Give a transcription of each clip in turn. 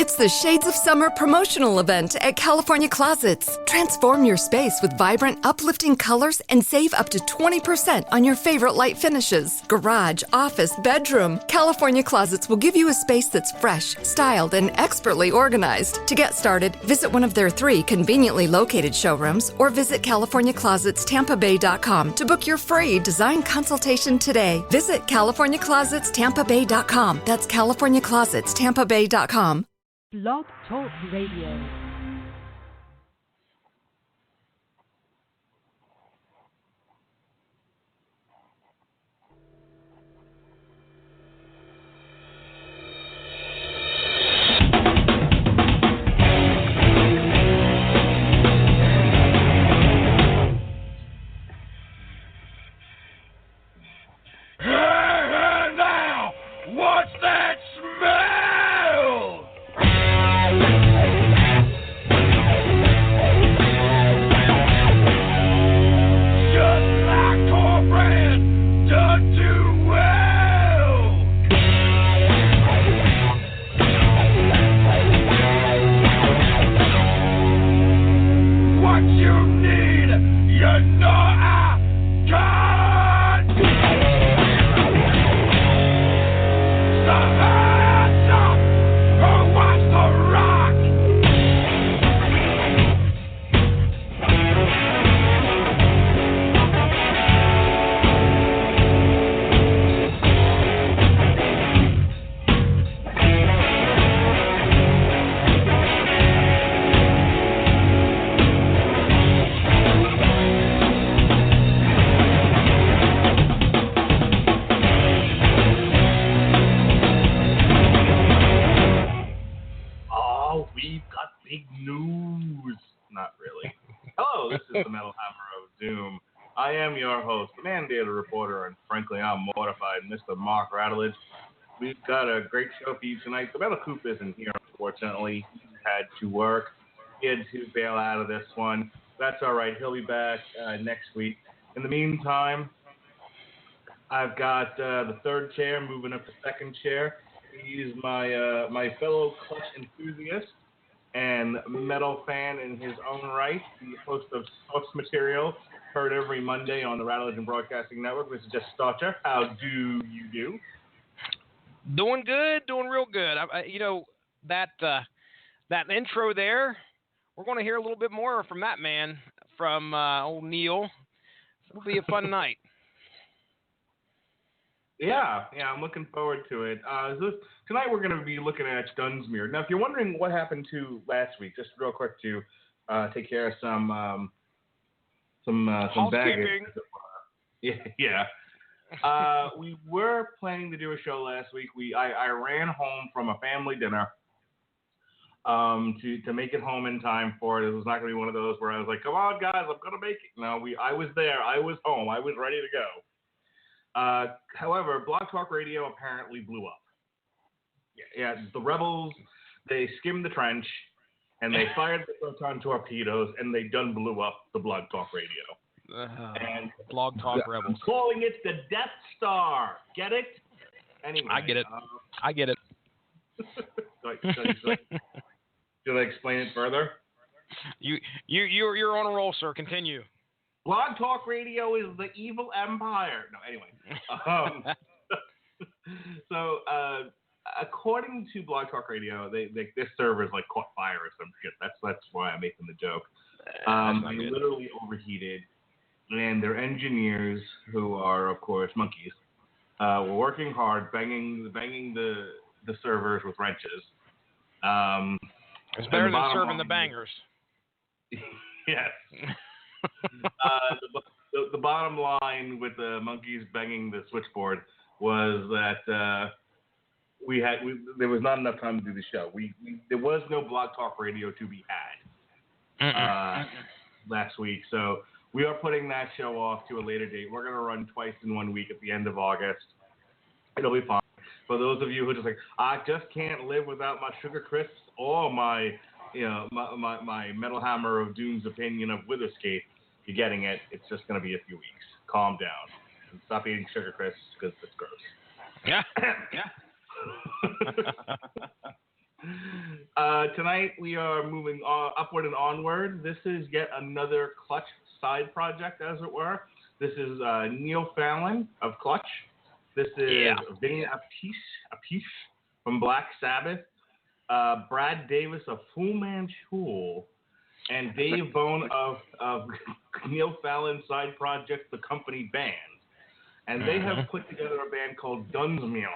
It's the Shades of Summer promotional event at California Closets. Transform your space with vibrant, uplifting colors and save up to 20% on your favorite light finishes. Garage, office, bedroom. California Closets will give you a space that's fresh, styled, and expertly organized. To get started, visit one of their 3 conveniently located showrooms or visit CaliforniaClosetsTampaBay.com to book your free design consultation today. Visit CaliforniaClosetsTampaBay.com. That's CaliforniaClosetsTampaBay.com. Blog Talk Radio. Now, what's that smell? Just like cornbread done too well. What you need, you know I got. The hands up, who wants to rock? Oh, we've got big news. Not really. Hello, this is the Metal Hammer of Doom. I am your host, mandated reporter, and frankly, I'm mortified, Mr. Mark Rattledge. We've got a great show for you tonight. The Metal Coop isn't here, unfortunately. He had to work. He had to bail out of this one. That's all right. He'll be back next week. In the meantime, I've got the third chair moving up to second chair. He's my fellow Clutch enthusiast and metal fan in his own right. The host of Source Material, heard every Monday on the Rattledge and Broadcasting Network. This is just Starcher. How do you do? Doing good, doing real good. That intro there, we're going to hear a little bit more from that man, from old Neil. It'll be a fun night. Yeah, I'm looking forward to it. Tonight we're going to be looking at Dunsmuir. Now, if you're wondering what happened to last week, just real quick to take care of some baggage. Yeah. We were planning to do a show last week. I ran home from a family dinner to make it home in time for it. It was not going to be one of those where I was like, "Come on, guys, I'm going to make it." No, I was there. I was home. I was ready to go. However, Blog Talk Radio apparently blew up. Yeah, the rebels, they skimmed the trench, and they fired the proton torpedoes, and they done blew up the Blog Talk Radio. And Blog Talk Rebels. I'm calling it the Death Star. Get it? Anyway. I get it. I get it. Should I explain it further? You're on a roll, sir. Continue. Blog Talk Radio is the evil empire. No, anyway. So, according to Blog Talk Radio, their servers like caught fire or some shit. That's why I'm making the joke. They literally overheated, and their engineers, who are of course monkeys, were working hard, banging the servers with wrenches. It's better than serving the bangers. Yes. The bottom line with the monkeys banging the switchboard was that there was not enough time to do the show. There was no Blog Talk Radio to be had last week, so we are putting that show off to a later date. We're going to run twice in 1 week at the end of August. It'll be fine. For those of you who are just like, I just can't live without my Sugar Crisps or my Metal Hammer of Doom's opinion of Witherscape, you're getting it. It's just going to be a few weeks. Calm down. And stop eating Sugar Crisps because it's gross. Yeah. Tonight we are moving upward and onward. This is yet another Clutch side project, as it were. This is Neil Fallon of Clutch. This is Vinny Appice from Black Sabbath. Brad Davis of Fu Manchu. And Dave Bone of Neil Fallon's side project, The Company Band. And they have put together a band called Dunsmuir.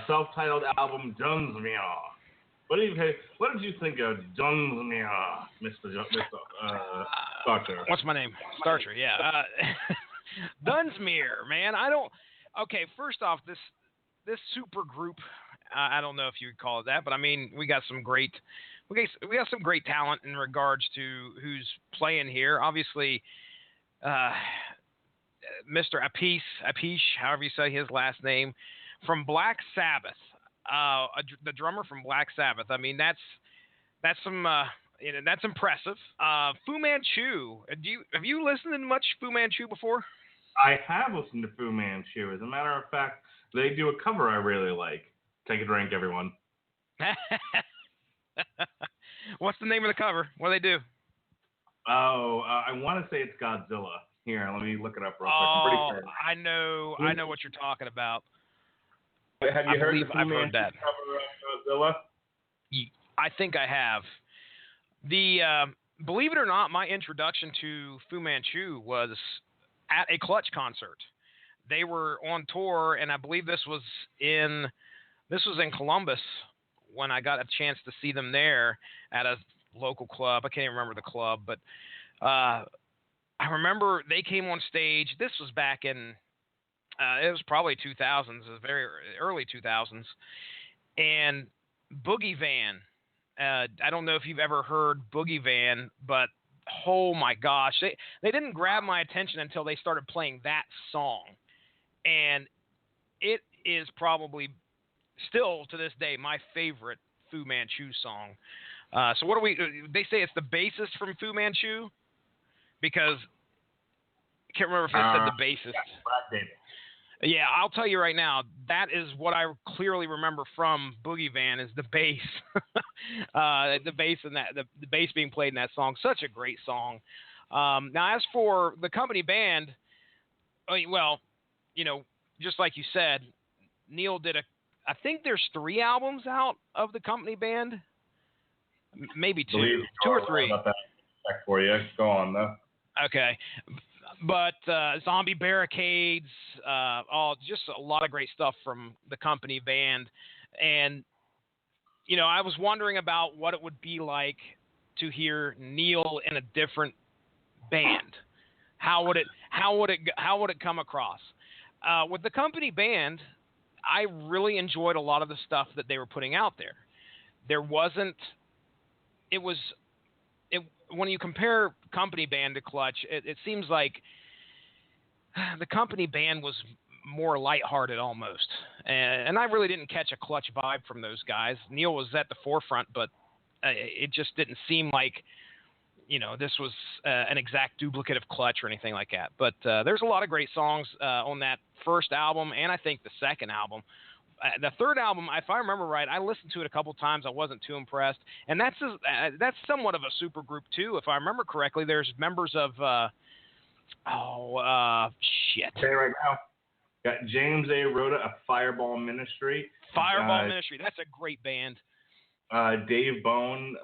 Self-titled album Dunsmuir. What did you think of Dunsmuir, Mr. Starcher? What's my name? Starcher, yeah. Dunsmuir, man. Okay, first off, this super group, I don't know if you would call it that, but I mean, we got some great talent in regards to who's playing here. Obviously, Mr. Appice, however you say his last name, from Black Sabbath, the drummer from Black Sabbath. I mean, that's some that's impressive. Fu Manchu. Have you listened to much Fu Manchu before? I have listened to Fu Manchu. As a matter of fact, they do a cover I really like. Take a drink, everyone. What's the name of the cover? What do they do? I want to say it's Godzilla. Here, let me look it up real quick. I'm pretty sure. I know what you're talking about. Have you heard I've heard that cover of Godzilla? I think I have. Believe it or not, my introduction to Fu Manchu was at a Clutch concert. They were on tour, and I believe this was in Columbus when I got a chance to see them there at a local club. I can't even remember the club, but I remember they came on stage. This was back in it was probably 2000s, it was very early 2000s, and Boogie Van. I don't know if you've ever heard Boogie Van, but oh my gosh, they didn't grab my attention until they started playing that song, and it is probably still to this day my favorite Fu Manchu song. So what do they say it's the bassist from Fu Manchu, because I can't remember if it said the bassist. Yeah, I'll tell you right now, that is what I clearly remember from Boogie Van is the bass, the bass and the bass being played in that song. Such a great song. Now, as for the company band, well, just like you said, Neil did I think there's 3 albums out of the company band, maybe 2 or 3. Check for you. Go on though. Okay. But Zombie Barricades, just a lot of great stuff from the company band. And, I was wondering about what it would be like to hear Neil in a different band. How would it come across? With the company band, I really enjoyed a lot of the stuff that they were putting out there. When you compare company band to Clutch, it seems like the company band was more lighthearted almost. And I really didn't catch a Clutch vibe from those guys. Neil was at the forefront, but it just didn't seem like, this was an exact duplicate of Clutch or anything like that. But there's a lot of great songs on that first album, and I think the second album. The third album, if I remember right, I listened to it a couple times. I wasn't too impressed, and that's somewhat of a super group too, if I remember correctly. There's members of shit. Okay, right now, got James A. Rhoda of Fireball Ministry. Ministry, that's a great band. Dave Bone,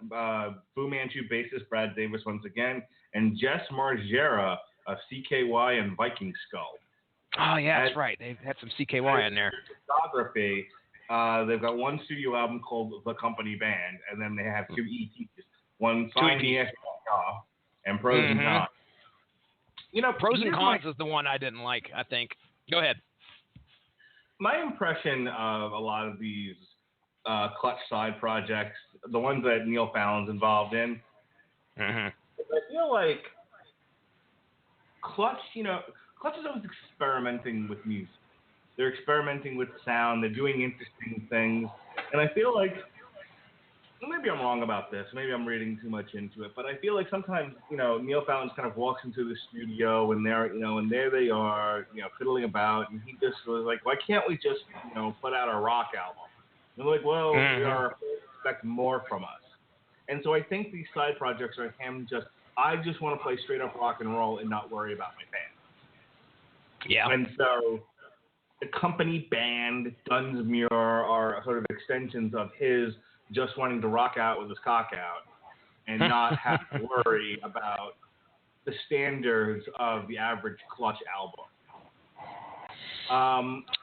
Fu Manchu bassist Brad Davis once again, and Jess Margera of CKY and Viking Skull. Oh, yeah, that's right. They've had some CKY in there. Discography, they've got one studio album called The Company Band, and then they have 2 EPs. One signed and Pros and Cons. Pros and Cons is the one I didn't like, I think. Go ahead. My impression of a lot of these Clutch side projects, the ones that Neil Fallon's involved in, I feel like Clutch, Clutch is always experimenting with music. They're experimenting with sound. They're doing interesting things. And I feel like, maybe I'm wrong about this. Maybe I'm reading too much into it. But I feel like sometimes, Neil Fallon kind of walks into the studio and and there they are, fiddling about. And he just was like, why can't we just, put out a rock album? They're like, well, we expect more from us. And so I think these side projects are him I just want to play straight up rock and roll and not worry about my band. Yeah. And so the company band, Dunsmuir, are sort of extensions of his just wanting to rock out with his cock out and not have to worry about the standards of the average Clutch album.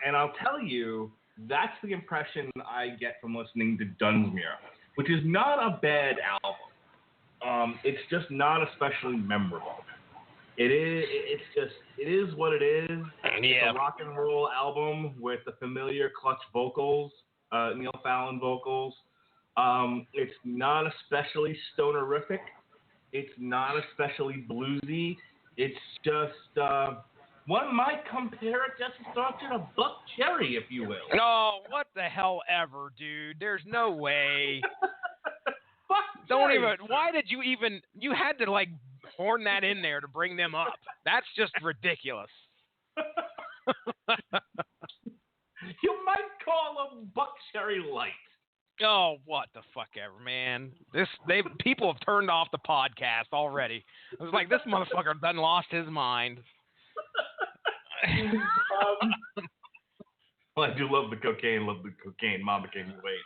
And I'll tell you, that's the impression I get from listening to Dunsmuir, which is not a bad album. It's just not especially memorable. It is what it is. It's a rock and roll album with the familiar Clutch vocals, Neil Fallon vocals. It's not especially stonerific. It's not especially bluesy. It's just, one might compare it just to a Buck Cherry, if you will. Oh, what the hell ever, dude. There's no way. Don't even, why did you even, you had to like horn that in there to bring them up. That's just ridiculous. You might call them Buck Cherry Light. Oh, what the fuck ever, man. People have turned off the podcast already. It was like, this motherfucker done lost his mind. Well, I do love the cocaine. Mama can't wait.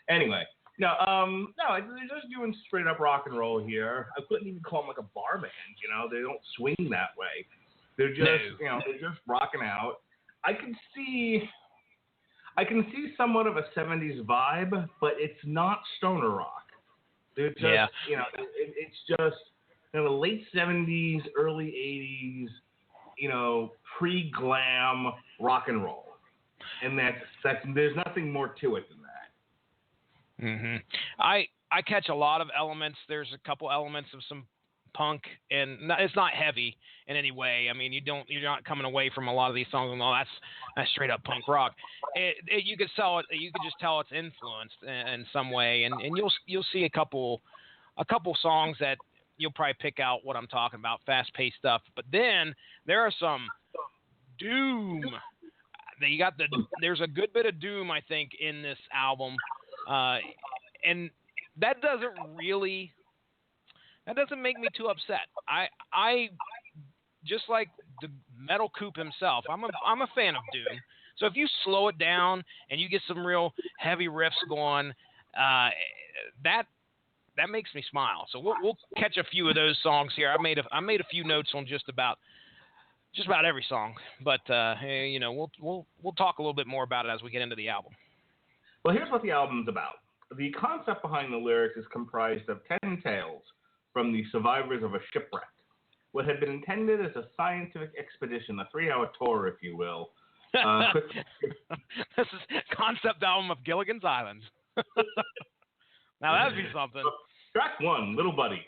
Anyway, no, they're just doing straight up rock and roll here. I couldn't even call them like a bar band. They don't swing that way. They're just, they're just rocking out. I can see somewhat of a 70s vibe, but it's not stoner rock. They're just, it's just the late 70s, early 80s, pre-glam rock and roll. And that's there's nothing more to it than that. Mm-hmm. I catch a lot of elements. There's a couple elements of some punk, and it's not heavy in any way. I mean, you're not coming away from a lot of these songs and that's straight up punk rock. You could just tell it's influenced in some way, and you'll see a couple songs that you'll probably pick out what I'm talking about, fast-paced stuff. But then there are some doom. There's a good bit of doom, I think, in this album, and that doesn't make me too upset. I just like the Metal Coop himself. I'm a fan of doom. So if you slow it down and you get some real heavy riffs going, that makes me smile. So we'll catch a few of those songs here. I made a few notes on just about every song, but we'll talk a little bit more about it as we get into the album. Well, here's what the album's about. The concept behind the lyrics is comprised of 10 tales from the survivors of a shipwreck. What had been intended as a scientific expedition, a 3-hour tour, if you will. This is concept album of Gilligan's Island. Now that'd be something. Track 1, Little Buddy,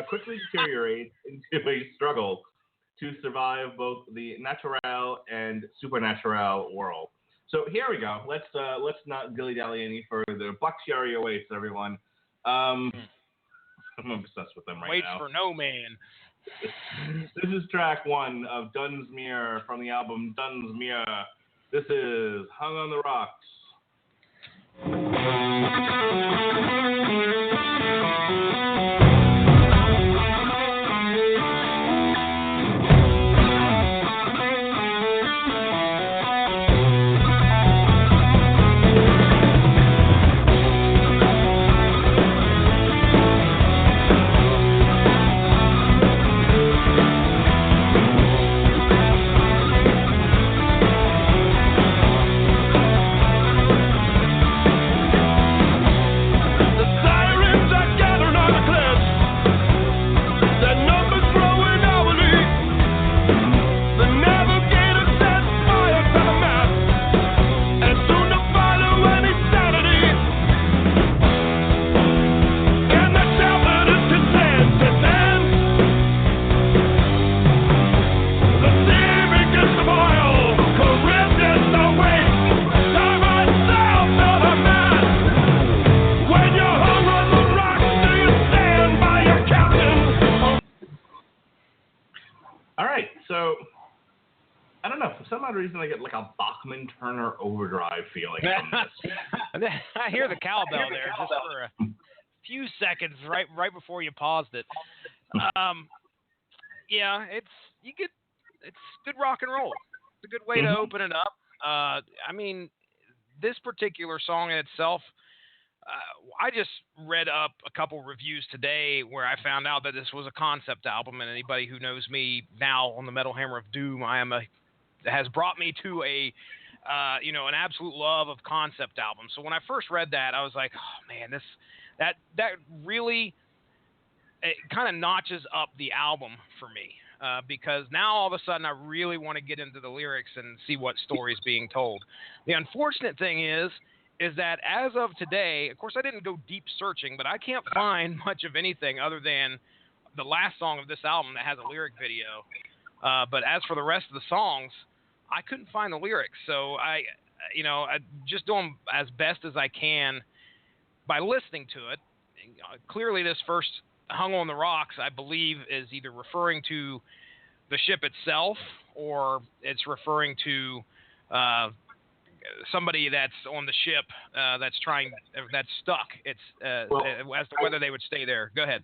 quickly deteriorates into a struggle to survive both the natural and supernatural world. So here we go. Let's not dilly-dally any further. Buck Cherry awaits, everyone. I'm obsessed with them right Waits now. for no man. This is track 1 of Dunsmuir from the album Dunsmuir. This is Hung on the Rocks. some odd reason I get like a Bachman Turner Overdrive feeling from this. I hear the cowbell there just for a few seconds right before you paused it. Yeah, it's good rock and roll. It's a good way to open it up. I mean, this particular song in itself, I just read up a couple reviews today where I found out that this was a concept album, and anybody who knows me now on the Metal Hammer of Doom, has brought me to an absolute love of concept albums. So when I first read that, I was like, oh man, that really, it kind of notches up the album for me. Because now all of a sudden I really want to get into the lyrics and see what story's being told. The unfortunate thing is that as of today, of course I didn't go deep searching, but I can't find much of anything other than the last song of this album that has a lyric video. But as for the rest of the songs, I couldn't find the lyrics. So I just doing as best as I can by listening to it. Clearly this first Hung on the Rocks, I believe, is either referring to the ship itself or it's referring to somebody that's on the ship that's stuck. It's as to whether they would stay there. Go ahead.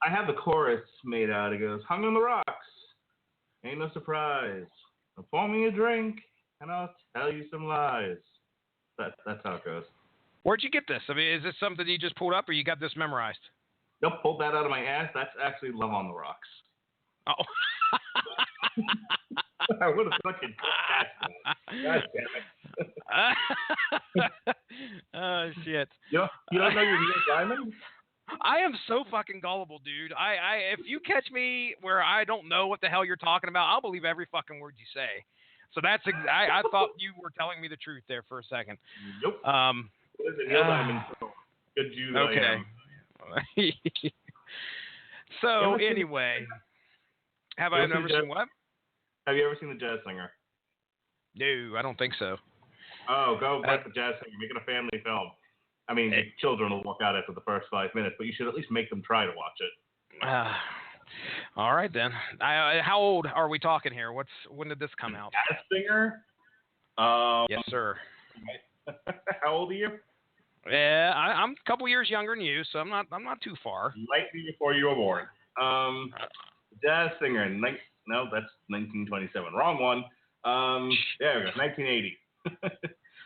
I have the chorus made out. It goes, hung on the rocks, ain't no surprise. Pour me a drink, and I'll tell you some lies. That's how it goes. Where'd you get this? I mean, is this something you just pulled up, or you got this memorized? Nope, pulled that out of my ass. That's actually Love on the Rocks. Oh. I would have fucking God damn it. Oh, shit. You don't know your Neil Diamond? I am so fucking gullible, dude. If you catch me where I don't know what the hell you're talking about, I'll believe every fucking word you say. So I thought you were telling me the truth there for a second. Nope. What is it, Neil Diamond? Good Jew that I am. So anyway, have I ever seen what? Have you ever seen The Jazz Singer? No, I don't think so. Oh, go watch The Jazz Singer. Make it a family film. I mean, children will walk out after the first 5 minutes, but you should at least make them try to watch it. All right then. How old are we talking here? When did this come out? Jazz Singer? Yes, sir. How old are you? Yeah, I'm a couple years younger than you, so I'm not too far. Slightly before you were born. Jazz Singer. No, that's 1927. Wrong one. There we go. 1980.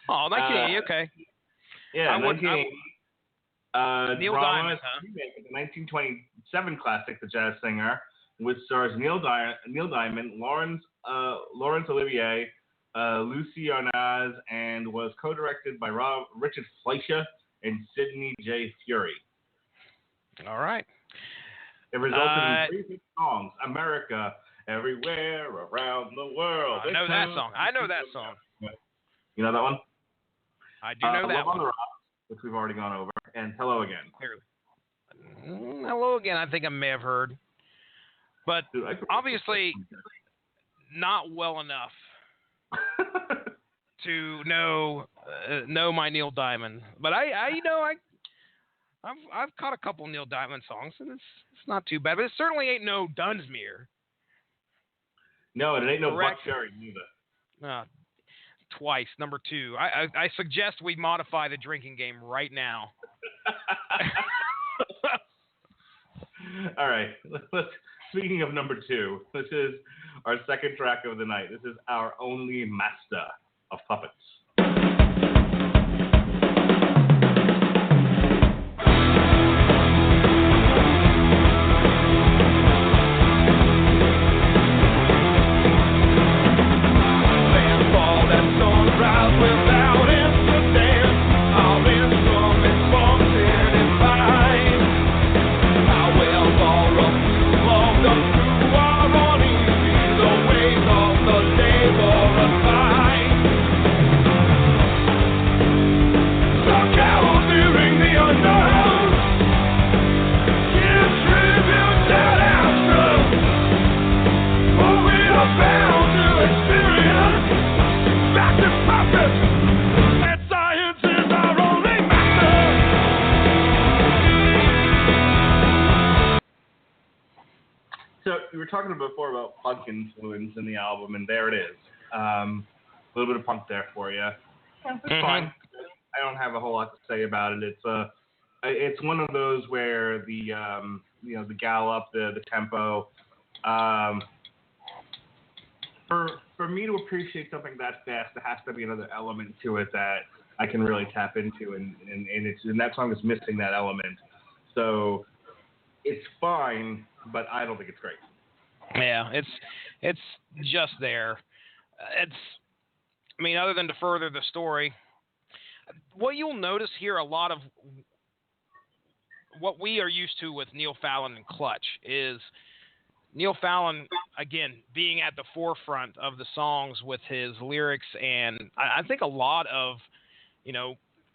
Oh, 1980. Okay. Yeah, 1980. Neil Diamond, huh? The 1927 classic, The Jazz Singer, which stars Neil Diamond, Laurence Olivier, Lucy Arnaz, and was co-directed by Richard Fleischer and Sidney J. Fury. All right. It resulted in 3 hit songs: America, Everywhere, Around the World. I know that song. You know that one? I do know that Love one. on the Rocks, which we've already gone over, and Hello Again. Clearly. Hello Again, I think I may have heard. But Dude, obviously not well enough to know my Neil Diamond. But I've caught a couple Neil Diamond songs, and it's not too bad. But it certainly ain't no Dunsmuir. No, and it ain't no Buck Correct. Cherry neither. Twice, number 2. I suggest we modify the drinking game right now. All right. Speaking of number 2, this is our second track of the night. This is Our Only Master of Puppets. So you were talking before about punk influence in the album, and there it is. A little bit of punk there for you. Yeah, it's fine. I don't have a whole lot to say about it. It's one of those where the the gallop, the tempo. For me to appreciate something that fast, there has to be another element to it that I can really tap into, and that song is missing that element. So it's fine, but I don't think it's great. Yeah, it's just there. Other than to further the story, what you'll notice here, a lot of what we are used to with Neil Fallon and Clutch is Neil Fallon, again, being at the forefront of the songs with his lyrics, and I think a lot of,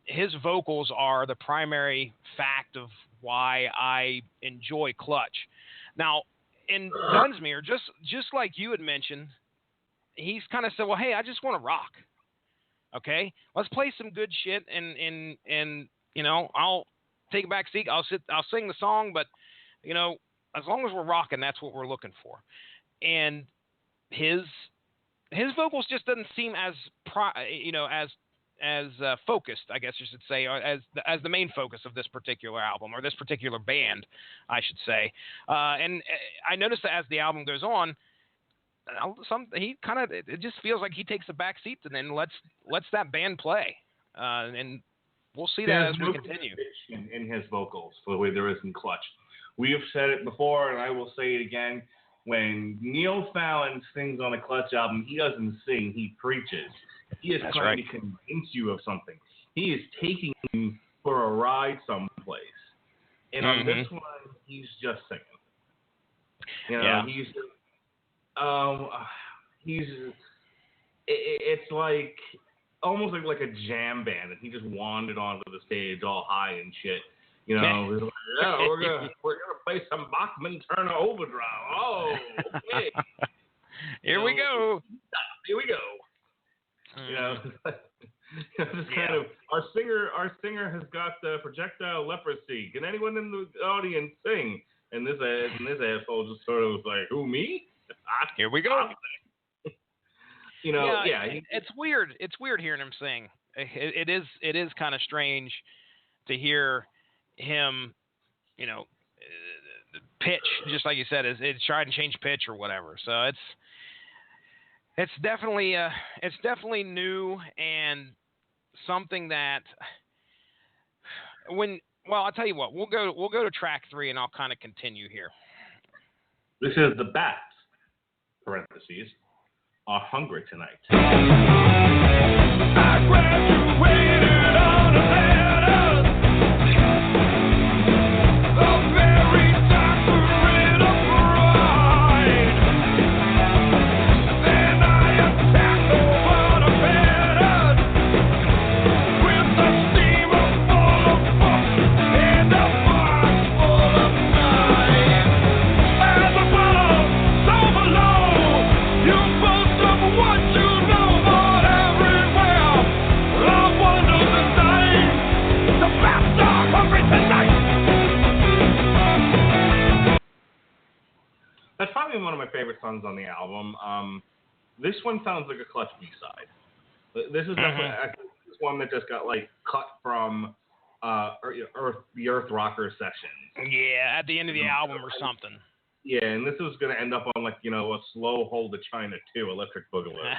his vocals are the primary fact of why I enjoy Clutch. Now, in Dunsmuir, just like you had mentioned, he's kind of said, well, hey, I just want to rock. Okay, let's play some good shit, and I'll take a back seat. I'll sing the song, but as long as we're rocking, that's what we're looking for. And his vocals just doesn't seem as focused, I guess you should say, as the main focus of this particular album, or this particular band, I should say. And I noticed that as the album goes on, it just feels like he takes a back seat and then lets that band play, and we'll see that as we continue. In his vocals, the way there is in Clutch. We have said it before, and I will say it again. When Neil Fallon sings on a Clutch album, he doesn't sing; he preaches. He is trying to convince you of something. He is taking you for a ride someplace. And on this one, he's just singing. It's like almost like a jam band, and he just wandered onto the stage all high and shit. We're gonna play some Bachman Turner Overdrive. Oh, okay. Here we go. Just kind of our singer has got projectile leprosy. Can anyone in the audience sing? And this asshole just sort of was like, who, me? Here we go. It's weird. It's weird hearing him sing. It is kind of strange to hear him, pitch, just like you said, is try and change pitch or whatever. So it's definitely new, and something that I'll tell you what, we'll go to track 3, and I'll kind of continue here. This is the Bats, parentheses, are hungry tonight. I graduated on a letter, a very doctorate of pride. Then I attacked over the bed with a steamer full of books and a box full of knives. As above, so below, you boast of what you know, but everywhere I wonder the same. The bats are hungry tonight. That's probably one of my favorite songs on the album. This one sounds like a Clutch B-side. This is definitely this one that just got cut from the Earth Rocker sessions. Yeah, at the end of the album or something. Yeah, and this was going to end up on a slow Hold to China 2, Electric Boogaloo.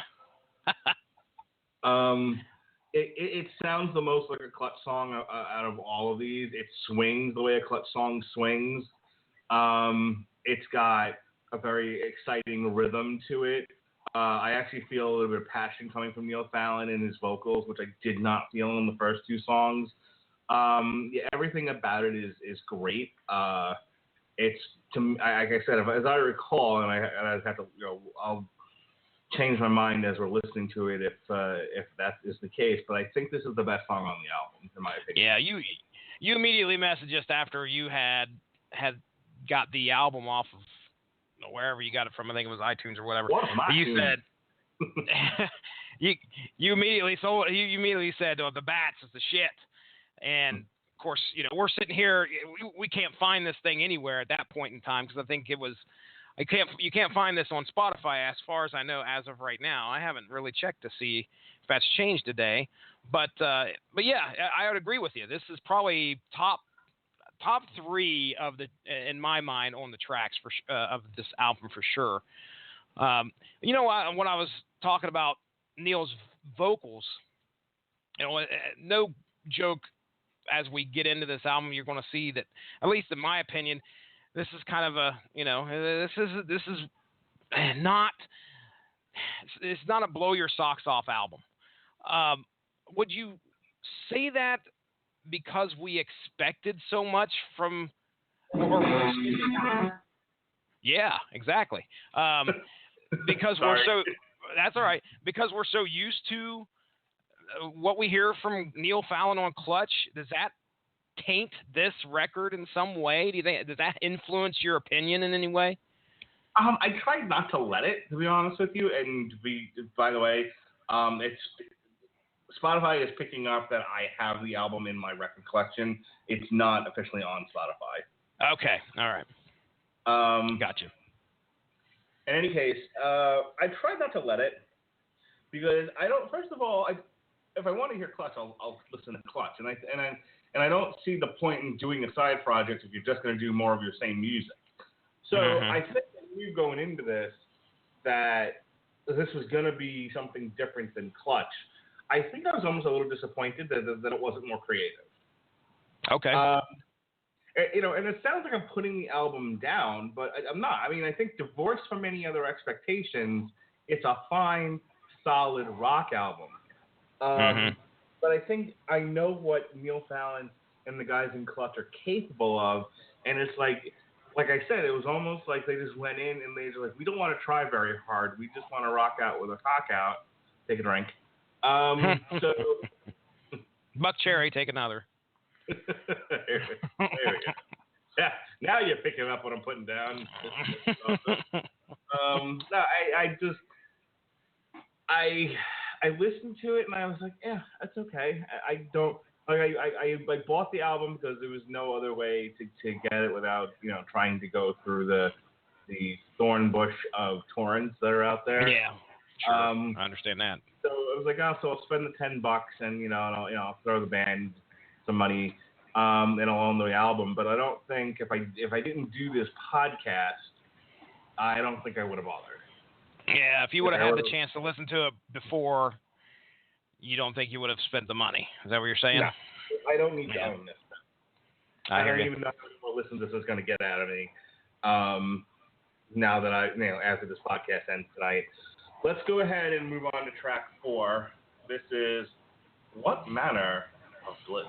It sounds the most like a Clutch song out of all of these. It swings the way a Clutch song swings. It's got a very exciting rhythm to it. I actually feel a little bit of passion coming from Neil Fallon in his vocals, which I did not feel in the first two songs. Everything about it is great. It's, like I said, as I recall, and I have to, I'll change my mind as we're listening to it if that is the case. But I think this is the best song on the album, in my opinion. Yeah, you immediately messaged just after you had got the album off of wherever you got it from. I think it was iTunes or whatever. You said you immediately said, "Oh, the Bats is the shit," and of course, we're sitting here. We can't find this thing anywhere at that point in time because I think it was You can't find this on Spotify as far as I know as of right now. I haven't really checked to see if that's changed today. But yeah, I would agree with you. This is probably top 3 of the, in my mind, on the tracks of this album for sure. You know, when I was talking about Neil's vocals, you know, no joke, as we get into this album, you're going to see that, at least in my opinion, this is kind of a, you know, this is not, it's not a blow your socks off album. Would you say that because we expected so much from, yeah, exactly. Because that's all right. Because we're so used to what we hear from Neil Fallon on Clutch, does that taint this record in some way? Do you think, does that influence your opinion in any way? I tried not to let it, to be honest with you. And by the way, it's Spotify is picking up that I have the album in my record collection. It's not officially on Spotify. Okay, all right. Gotcha. In any case, I tried not to let it because I don't. First of all, if I want to hear Clutch, I'll listen to Clutch, and I don't see the point in doing a side project if you're just going to do more of your same music. So I think that we were going into this that this was going to be something different than Clutch. I think I was almost a little disappointed that it wasn't more creative. Okay. You know, and it sounds like I'm putting the album down, but I'm not. I mean, I think divorced from any other expectations, it's a fine, solid rock album. But I think I know what Neil Fallon and the guys in Clutch are capable of, and it's like I said, it was almost like they just went in and they were like, we don't want to try very hard. We just want to rock out with a cock out. Take a drink. So Buck Cherry, take another. there we go. Yeah, now you're picking up what I'm putting down. No, I listened to it and I was like, yeah, that's okay. I don't like. I bought the album because there was no other way to get it without, you know, trying to go through the thorn bush of torrents that are out there. Yeah, sure. I understand that. So I was like, oh, so I'll spend the $10 and I'll throw the band some money, and I'll own the album. But I don't think if I didn't do this podcast, I don't think I would have bothered. Yeah, if you would have had the chance to listen to it before, you don't think you would have spent the money. Is that what you're saying? No, I don't need to own this. I don't even know what listen this is going to get out of me. Now that after this podcast ends tonight. Let's go ahead and move on to track 4. This is What Manner of Bliss.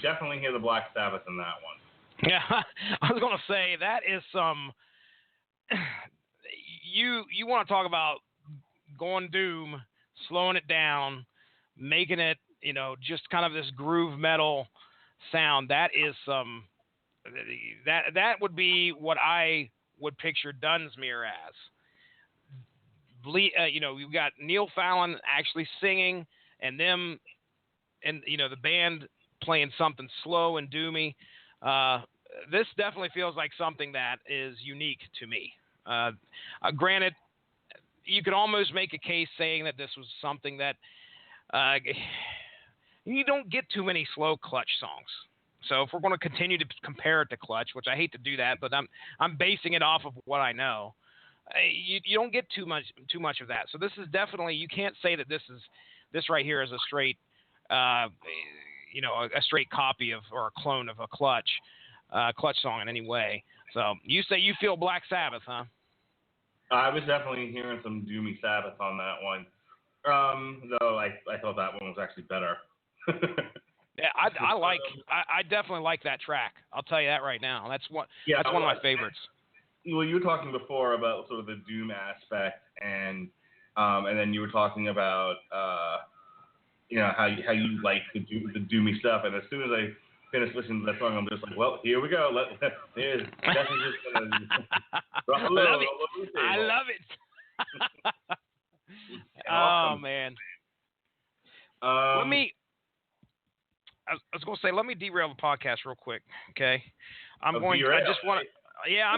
Definitely hear the Black Sabbath in that one. Yeah, I was going to say that is some. You want to talk about going doom, slowing it down, making it, just kind of this groove metal sound. That is some. That would be what I would picture Dunsmuir as. You've got Neil Fallon actually singing, and them, and the band playing something slow and doomy. This definitely feels like something that is unique to me. Granted, you could almost make a case saying that this was something that you don't get too many slow Clutch songs. So if we're going to continue to compare it to Clutch, which I hate to do that, but I'm basing it off of what I know. You don't get too much of that. So this is definitely, you can't say that this right here is a straight a straight copy of, or a clone of a Clutch song in any way. So you say you feel Black Sabbath, huh? I was definitely hearing some doomy Sabbath on that one. Though I thought that one was actually better. Yeah, I definitely like that track. I'll tell you that right now. That's one of my favorites. Well, you were talking before about sort of the doom aspect, and then you were talking about how you like the doomy stuff. And as soon as I finished listening to that song, I'm just like, well, here we go. Here's Jesse's just gonna I love it. Oh man. I was going to say, let me derail the podcast real quick, okay? I'm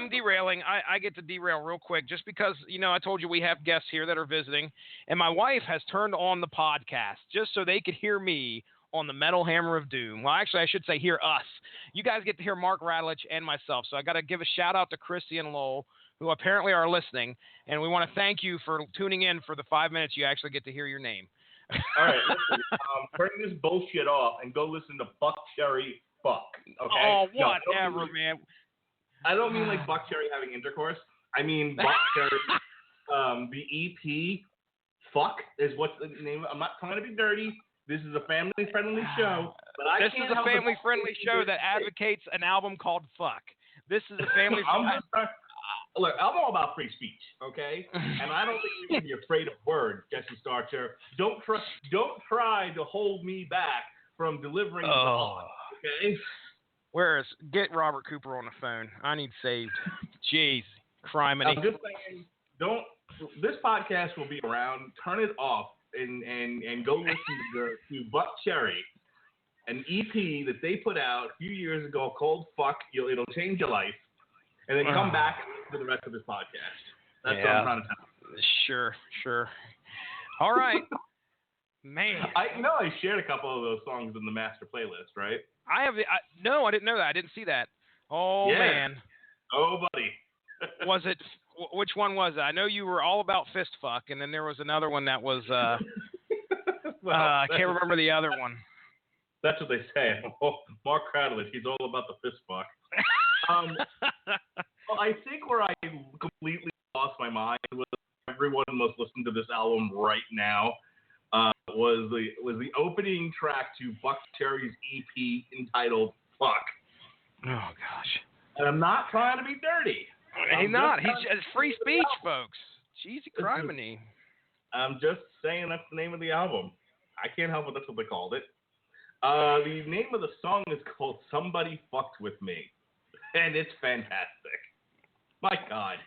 derailing. I get to derail real quick just because, I told you we have guests here that are visiting, and my wife has turned on the podcast just so they could hear me on the Metal Hammer of Doom. Well, actually, I should say hear us. You guys get to hear Mark Radulich and myself, so I got to give a shout-out to Christy and Lowell, who apparently are listening, and we want to thank you for tuning in for the 5 minutes you actually get to hear your name. All right, listen, turn this bullshit off and go listen to Buck Cherry Fuck, okay? Oh, whatever, man. I don't mean like Buck Cherry having intercourse. I mean Buck Cherry, the EP, Fuck, is what's the name. I'm not trying to be dirty. This is a family-friendly show. But this is a family-friendly show that advocates an album called Fuck. This is a family-friendly... Look, I'm all about free speech, okay? And I don't think you can be afraid of words, Jesse Starcher. Don't try to hold me back from delivering the law, okay? Get Robert Cooper on the phone. I need saved. Jeez, criminy. I'm just saying, this podcast will be around. Turn it off and go listen to Buck Cherry, an EP that they put out a few years ago called Fuck. It'll change your life. And then come back for the rest of this podcast. That's what I'm trying to tell you. Sure. All right. Man. I shared a couple of those songs in the master playlist, right? No, I didn't know that. I didn't see that. Oh, yeah. Man. Oh, buddy. Which one was it? I know you were all about fist fuck, and then there was another one that was, I can't remember the other one. That's what they say. Mark Radulich, he's all about the fist fuck. Well, I think where I completely lost my mind was everyone must listen to this album right now. Was the opening track to Buck Cherry's EP entitled "Fuck." Oh gosh! And I'm not trying to be dirty. He's not. It's free speech, folks. Jeez, criminy. I'm just saying that's the name of the album. I can't help it. That's what they called it. The name of the song is called "Somebody Fucked With Me." And it's fantastic. My God.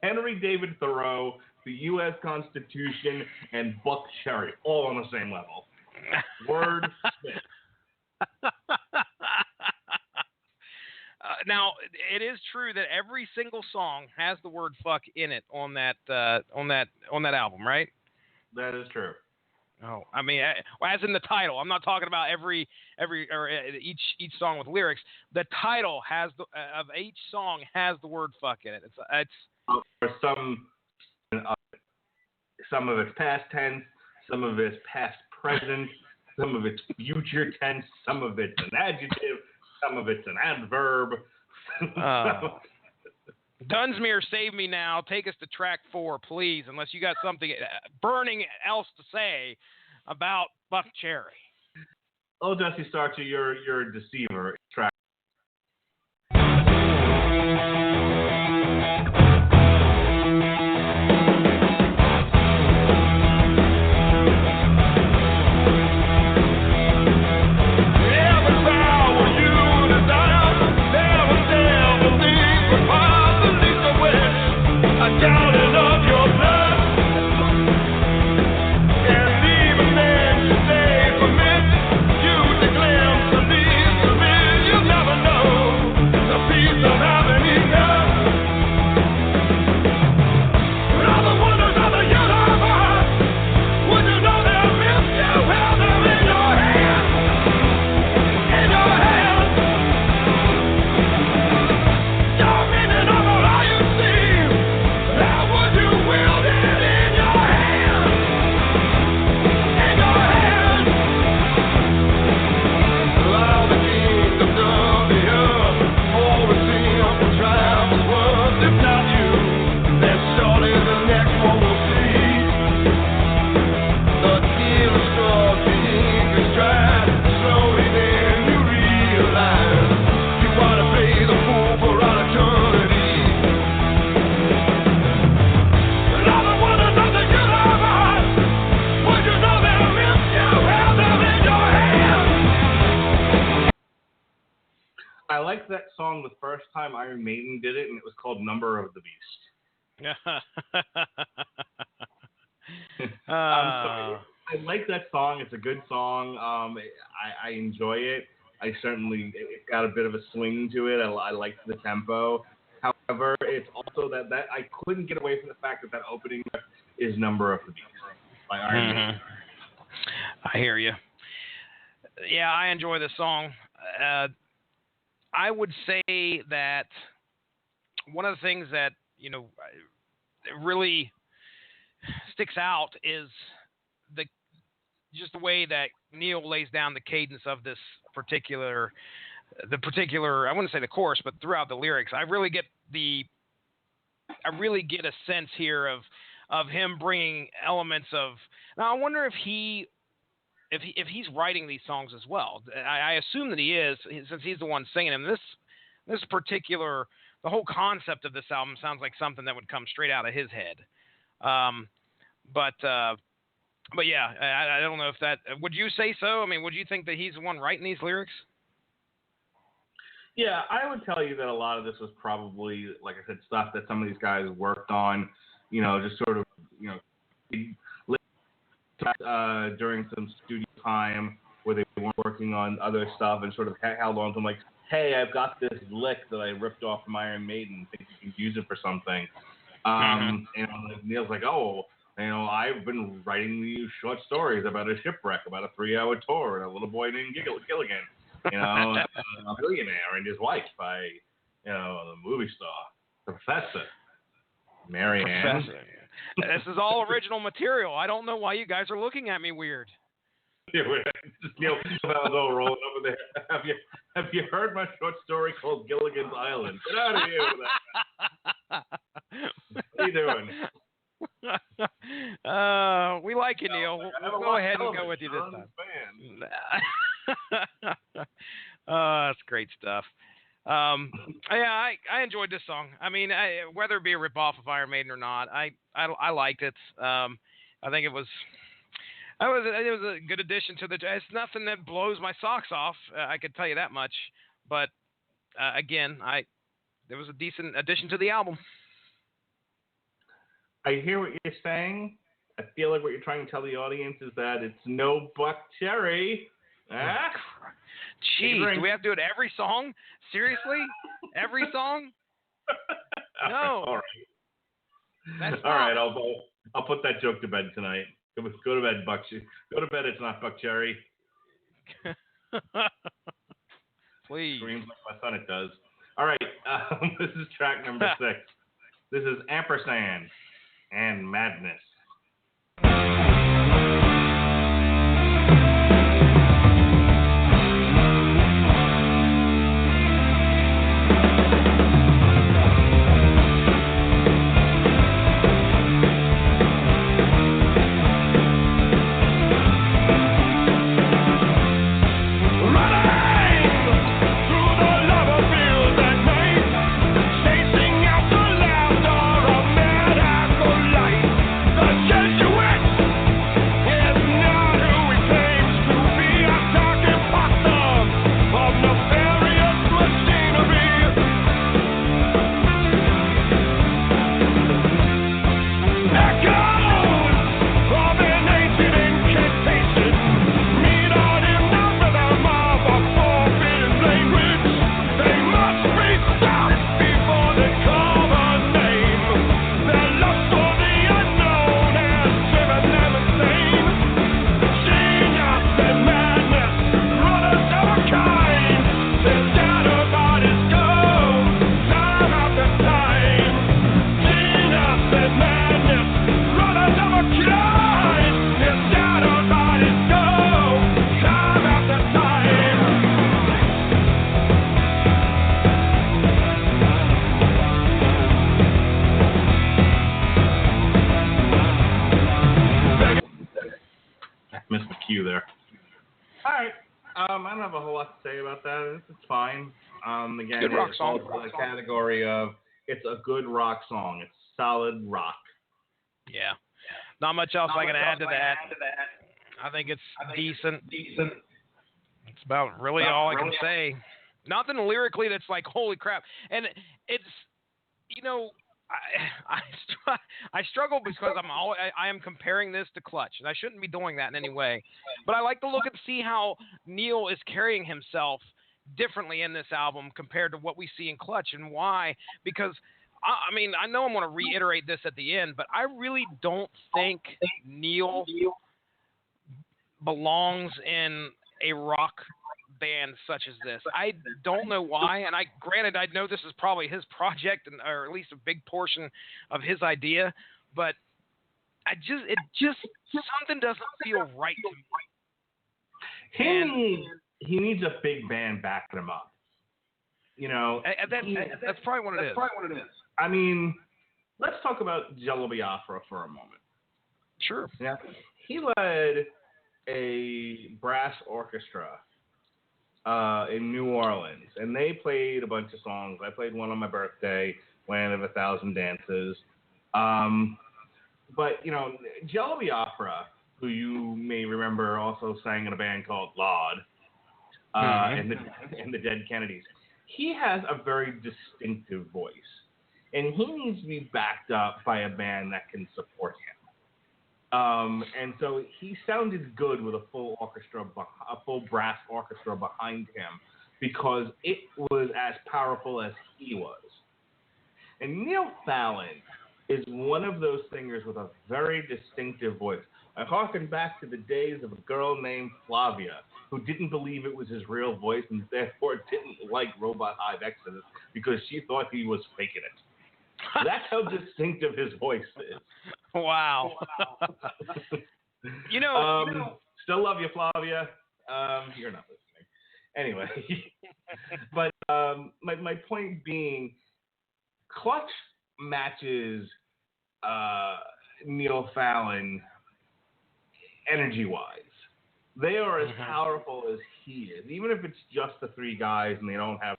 Henry David Thoreau, the U.S. Constitution, and Buck Cherry, all on the same level. Word Smith. Now, it is true that every single song has the word "fuck" in it on that album, right? That is true. Oh, I mean, as in the title. I'm not talking about each song with lyrics. The title of each song has the word "fuck" in it. It's some of it's past tense, some of it's past present, some of it's future tense, some of it's an adjective, some of it's an adverb. Dunsmuir, save me now. Take us to track 4, please, unless you got something burning else to say about Buck Cherry. Oh, Dusty Starcher, you're a deceiver. Track. I liked that song the first time Iron Maiden did it, and it was called Number of the Beast. So I like that song. It's a good song. I enjoy it. It got a bit of a swing to it. I liked the tempo. However, it's also that I couldn't get away from the fact that opening is Number of the Beast by Iron Maiden. I hear you. Yeah, I enjoy the song. I would say that one of the things that, really sticks out is just the way that Neil lays down the cadence of this particular, I wouldn't say the chorus, but throughout the lyrics. I really get a sense here of him bringing elements of. Now I wonder if he's writing these songs as well. I assume that he is, since he's the one singing them. This particular, the whole concept of this album sounds like something that would come straight out of his head. But yeah, I don't know if that. Would you say so? I mean, would you think that he's the one writing these lyrics? Yeah, I would tell you that a lot of this was probably, like I said, stuff that some of these guys worked on, just sort of, during some studio time where they weren't working on other stuff and sort of held on to them like, hey, I've got this lick that I ripped off from Iron Maiden. Think you can use it for something. And Neil's like, I've been writing these short stories about a shipwreck, about a 3-hour tour, and a little boy named Gilligan. A billionaire and his wife by, the movie star, the Professor, Marianne. This is all original material. I don't know why you guys are looking at me weird. Neil Fallon rolling over there. Have you heard my short story called Gilligan's Island? Get out of here with that. What are you doing? We like you, Neil. We'll go ahead and go with you this time. That's great stuff. I enjoyed this song. I mean, whether it be a ripoff of Iron Maiden or not, I liked it. I think it was a good addition to the. It's nothing that blows my socks off. I could tell you that much. But again, there was a decent addition to the album. I hear what you're saying. I feel like what you're trying to tell the audience is that it's no Buck Cherry. Jeez, do we have to do it every song? Seriously? Every song? No. All right. All right. I'll put that joke to bed tonight. Go to bed, Buck. Go to bed. It's not Buck Cherry. Please. Screams like my son. It does. All right. This is track number 6. This is Ampersand and Madness. I don't have a whole lot to say about that. It's fine. Again, good rock it's song. all in the category of it's a good rock song. It's solid rock. Yeah. Not much else I can add to that. I think it's decent. It's about really all I can say. Nothing lyrically that's like, holy crap. And it's, I struggle because I am comparing this to Clutch, and I shouldn't be doing that in any way. But I like to look and see how Neil is carrying himself differently in this album compared to what we see in Clutch, and why. Because, I mean, I know I'm going to reiterate this at the end, but I really don't think Neil belongs in a rock band such as this. I don't know why, and granted I know this is probably his project, or at least a big portion of his idea, but it just something doesn't feel right to me. He needs a big band backing him up. That's probably what it is. I mean, let's talk about Jello Biafra for a moment. Sure. Yeah. He led a brass orchestra in New Orleans, and they played a bunch of songs. I played one on my birthday, Land of a Thousand Dances. But, Jello Biafra, who you may remember also sang in a band called Laud, and the Dead Kennedys, he has a very distinctive voice, and he needs to be backed up by a band that can support him. And so he sounded good with a full brass orchestra behind him, because it was as powerful as he was. And Neil Fallon is one of those singers with a very distinctive voice. I harken back to the days of a girl named Flavia, who didn't believe it was his real voice and therefore didn't like Robot Hive Exodus because she thought he was faking it. That's how distinctive his voice is. Wow. Still love you, Flavia. You're not listening. Anyway, but my point being, Clutch matches Neil Fallon energy-wise. They are as powerful as he is, even if it's just the three guys and they don't have,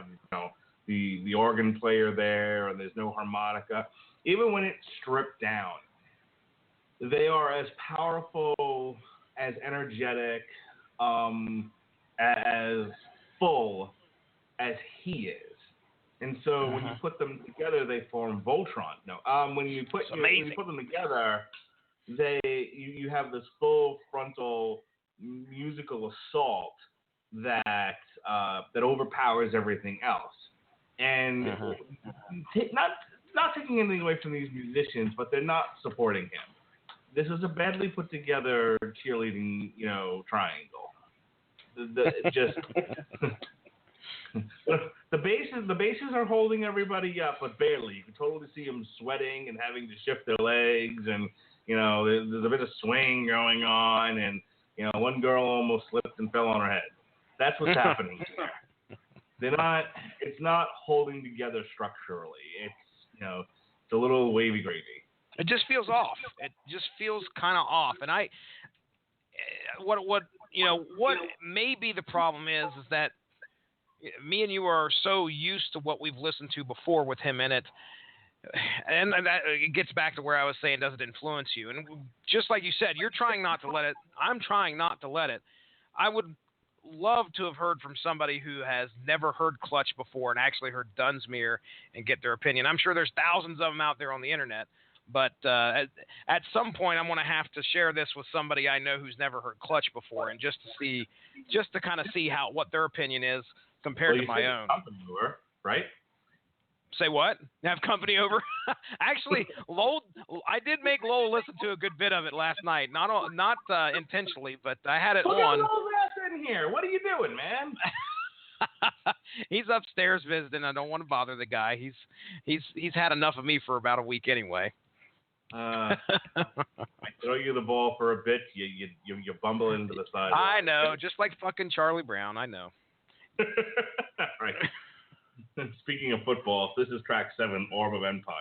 the organ player there, and there's no harmonica. Even when it's stripped down, they are as powerful, as energetic, as full as he is. And so when you put them together, they form Voltron. No, when you put them together, you have this full frontal musical assault that overpowers everything else. And not taking anything away from these musicians, but they're not supporting him. This is a badly put together cheerleading, triangle. The basses are holding everybody up, but barely. You can totally see them sweating and having to shift their legs, and there's a bit of swing going on, and one girl almost slipped and fell on her head. That's what's happening here. It's not holding together structurally. It's a little wavy gravy. It just feels off. It just feels kind of off. And what may be the problem is that me and you are so used to what we've listened to before with him in it. And that it gets back to where I was saying, does it influence you? And just like you said, you're trying not to let it. I'm trying not to let it. I would love to have heard from somebody who has never heard Clutch before and actually heard Dunsmuir and get their opinion. I'm sure there's thousands of them out there on the internet, but at some point I'm going to have to share this with somebody I know who's never heard Clutch before, and just to kind of see what their opinion is compared to my own. Over, right? Say what? Have company over? Actually, Lowell, I did make Lowell listen to a good bit of it last night. Not intentionally, but I had it on. Look at Lowell's ass in here. What are you doing, man? He's upstairs visiting. I don't want to bother the guy. He's had enough of me for about a week anyway. I throw you the ball for a bit, you bumble into the sidewalk. I know, just like fucking Charlie Brown. I know. Right. Speaking of football, this is track 7, Orb of Empire.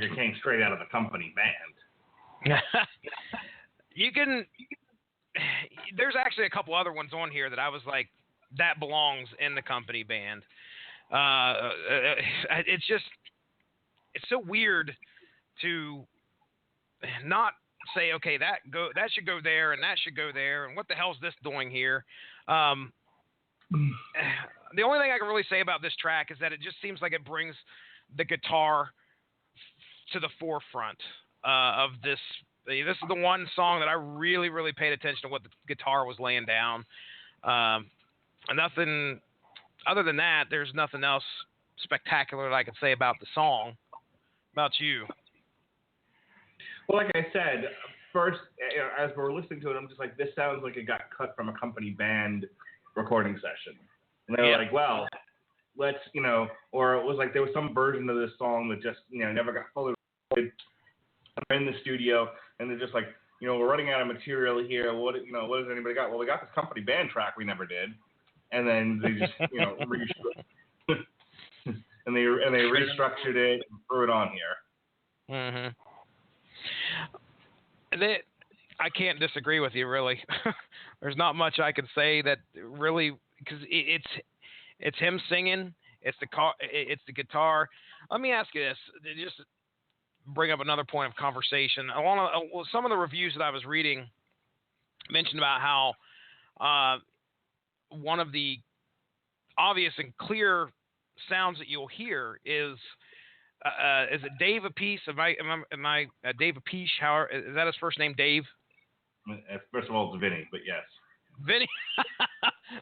like it came straight out of the company band. You can. There's actually a couple other ones on here that I was like, that belongs in the company band. It's so weird to not say, okay, that should go there and that should go there, and what the hell's this doing here? The only thing I can really say about this track is that it just seems like it brings the guitar to the forefront of this. This is the one song that I really, really paid attention to what the guitar was laying down. Nothing other than that. There's nothing else spectacular that I can say about the song. About you? Well, like I said, first, as we're listening to it, I'm just like, this sounds like it got cut from a company band recording session. And they were like, well, let's, or it was like there was some version of this song that just, never got fully recorded. They're in the studio, and they're just like, we're running out of material here. What does anybody got? Well, we got this company band track we never did. And then they just, and they restructured it and threw it on here. Mm-hmm. I can't disagree with you, really. There's not much I can say that really, because it's him singing, it's the guitar. Let me ask you this, just bring up another point of conversation. Some of the reviews that I was reading mentioned about how one of the obvious and clear sounds that you'll hear is it Dave Appice? Am I Dave Appice? Is that his first name, Dave? First of all, it's Vinny, but yes. Vinny.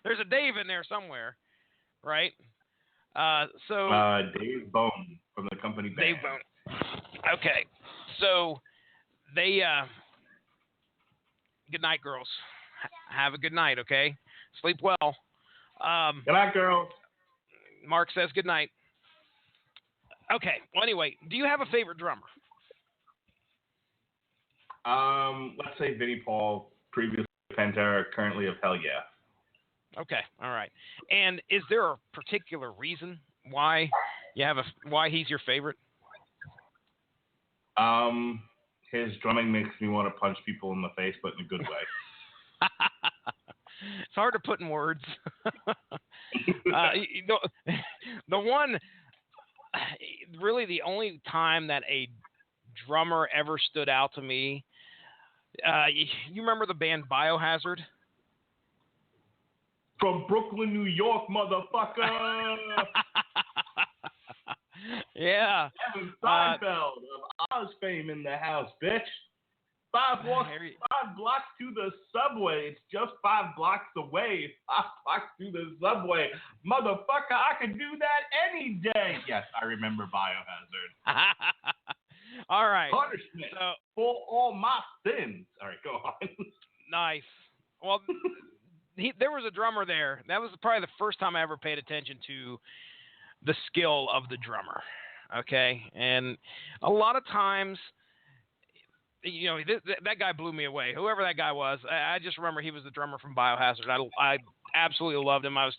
There's a Dave in there somewhere, right? Dave Bone from the company band. Dave Bone. Okay, so they. Good night, girls. Have a good night, okay? Sleep well. Good night, girls. Mark says good night. Okay. Well, anyway, do you have a favorite drummer? Let's say Vinnie Paul, previously Pantera, currently of Hell Yeah. Okay. All right. And is there a particular reason why why he's your favorite? His drumming makes me want to punch people in the face, but in a good way. It's hard to put in words. The one, really the only time that a drummer ever stood out to me, you remember the band Biohazard? From Brooklyn, New York, motherfucker! Yeah. Evan Seinfeld of Oz fame in the house, bitch. 5 blocks to the subway. It's just 5 blocks away. 5 blocks to the subway. Motherfucker, I could do that any day. Yes, I remember Biohazard. All right. Punishment for all my sins. All right, go on. Nice. Well, there was a drummer there. That was probably the first time I ever paid attention to the skill of the drummer. Okay? And a lot of times, that guy blew me away. Whoever that guy was, I just remember he was the drummer from Biohazard. I absolutely loved him. I was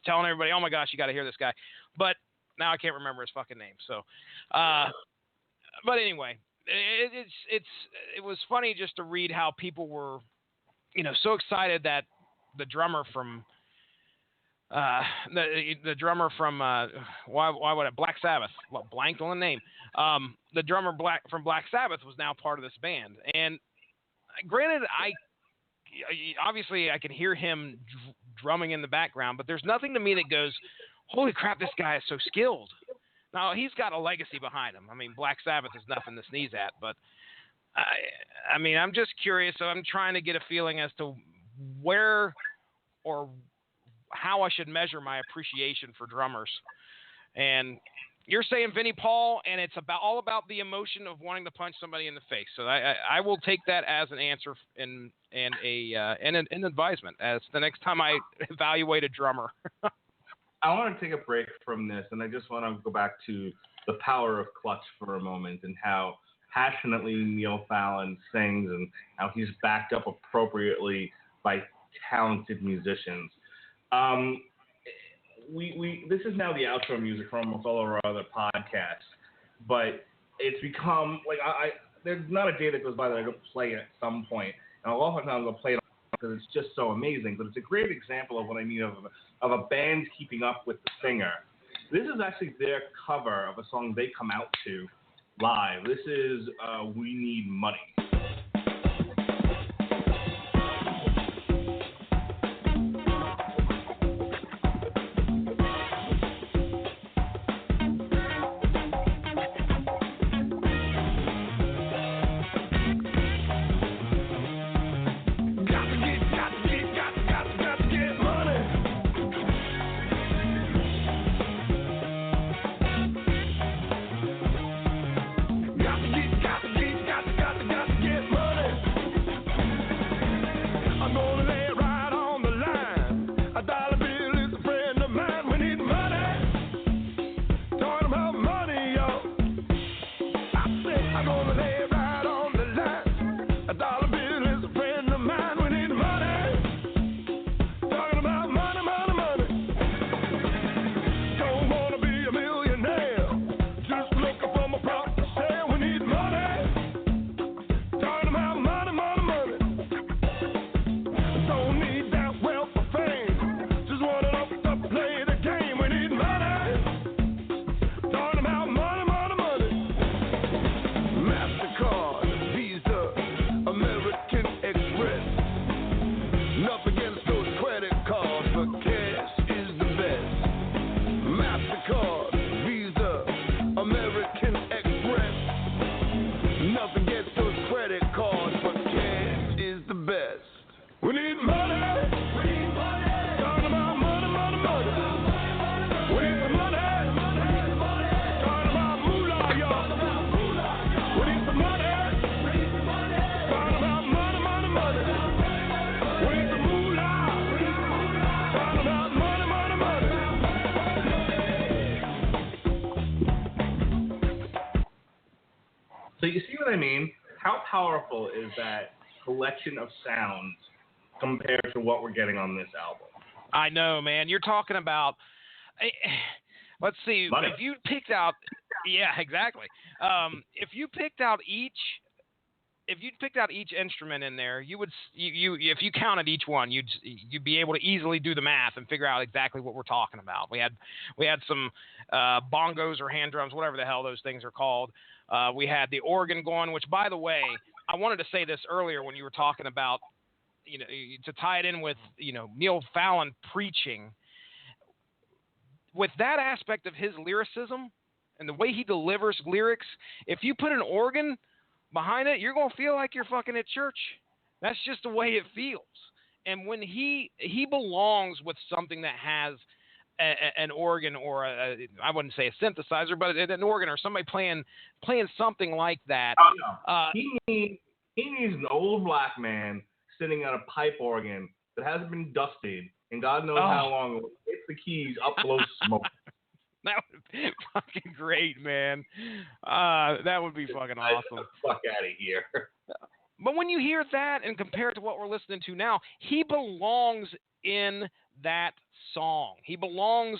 telling everybody, oh my gosh, you got to hear this guy. But now I can't remember his fucking name. So, but anyway, it was funny just to read how people were, so excited that the drummer from the drummer from why would it Black Sabbath? Blanked on the name. The drummer from Black Sabbath was now part of this band, and granted, obviously I can hear him drumming in the background, but there's nothing to me that goes, holy crap, this guy is so skilled. Now he's got a legacy behind him. I mean, Black Sabbath is nothing to sneeze at, but I'm just curious. So I'm trying to get a feeling as to where or how I should measure my appreciation for drummers. And you're saying Vinnie Paul, and it's all about the emotion of wanting to punch somebody in the face. So I will take that as an answer and an advisement as the next time I evaluate a drummer. I want to take a break from this, and I just want to go back to the power of clutch for a moment and how passionately Neil Fallon sings and how he's backed up appropriately by talented musicians. This is now the outro music from almost all of our other podcasts, but it's become like there's not a day that goes by that I don't play it at some point, and a lot of times I'll play it because it's just so amazing. But it's a great example of what I mean of a band keeping up with the singer. This is actually their cover of a song they come out to live. This is "We Need Money." So you see what I mean? How powerful is that collection of sounds compared to what we're getting on this album? I know, man. You're talking about. Let's see. Money. If you picked out, yeah, exactly. If you picked out each instrument in there, you would if you counted each one, you'd be able to easily do the math and figure out exactly what we're talking about. We had some bongos or hand drums, whatever the hell those things are called. We had the organ going, which, by the way, I wanted to say this earlier when you were talking about, to tie it in with, Neil Fallon preaching. With that aspect of his lyricism and the way he delivers lyrics, if you put an organ behind it, you're going to feel like you're fucking at church. That's just the way it feels. And when he belongs with something that has an organ or I wouldn't say a synthesizer, but an organ or somebody playing something like that. Oh, no. He needs an old black man sitting at a pipe organ that hasn't been dusted, and God knows how long it hits the keys, up blows smoke. That would be fucking great, man. That would be fucking awesome. Get the fuck out of here. But when you hear that and compare it to what we're listening to now, he belongs in that song. He belongs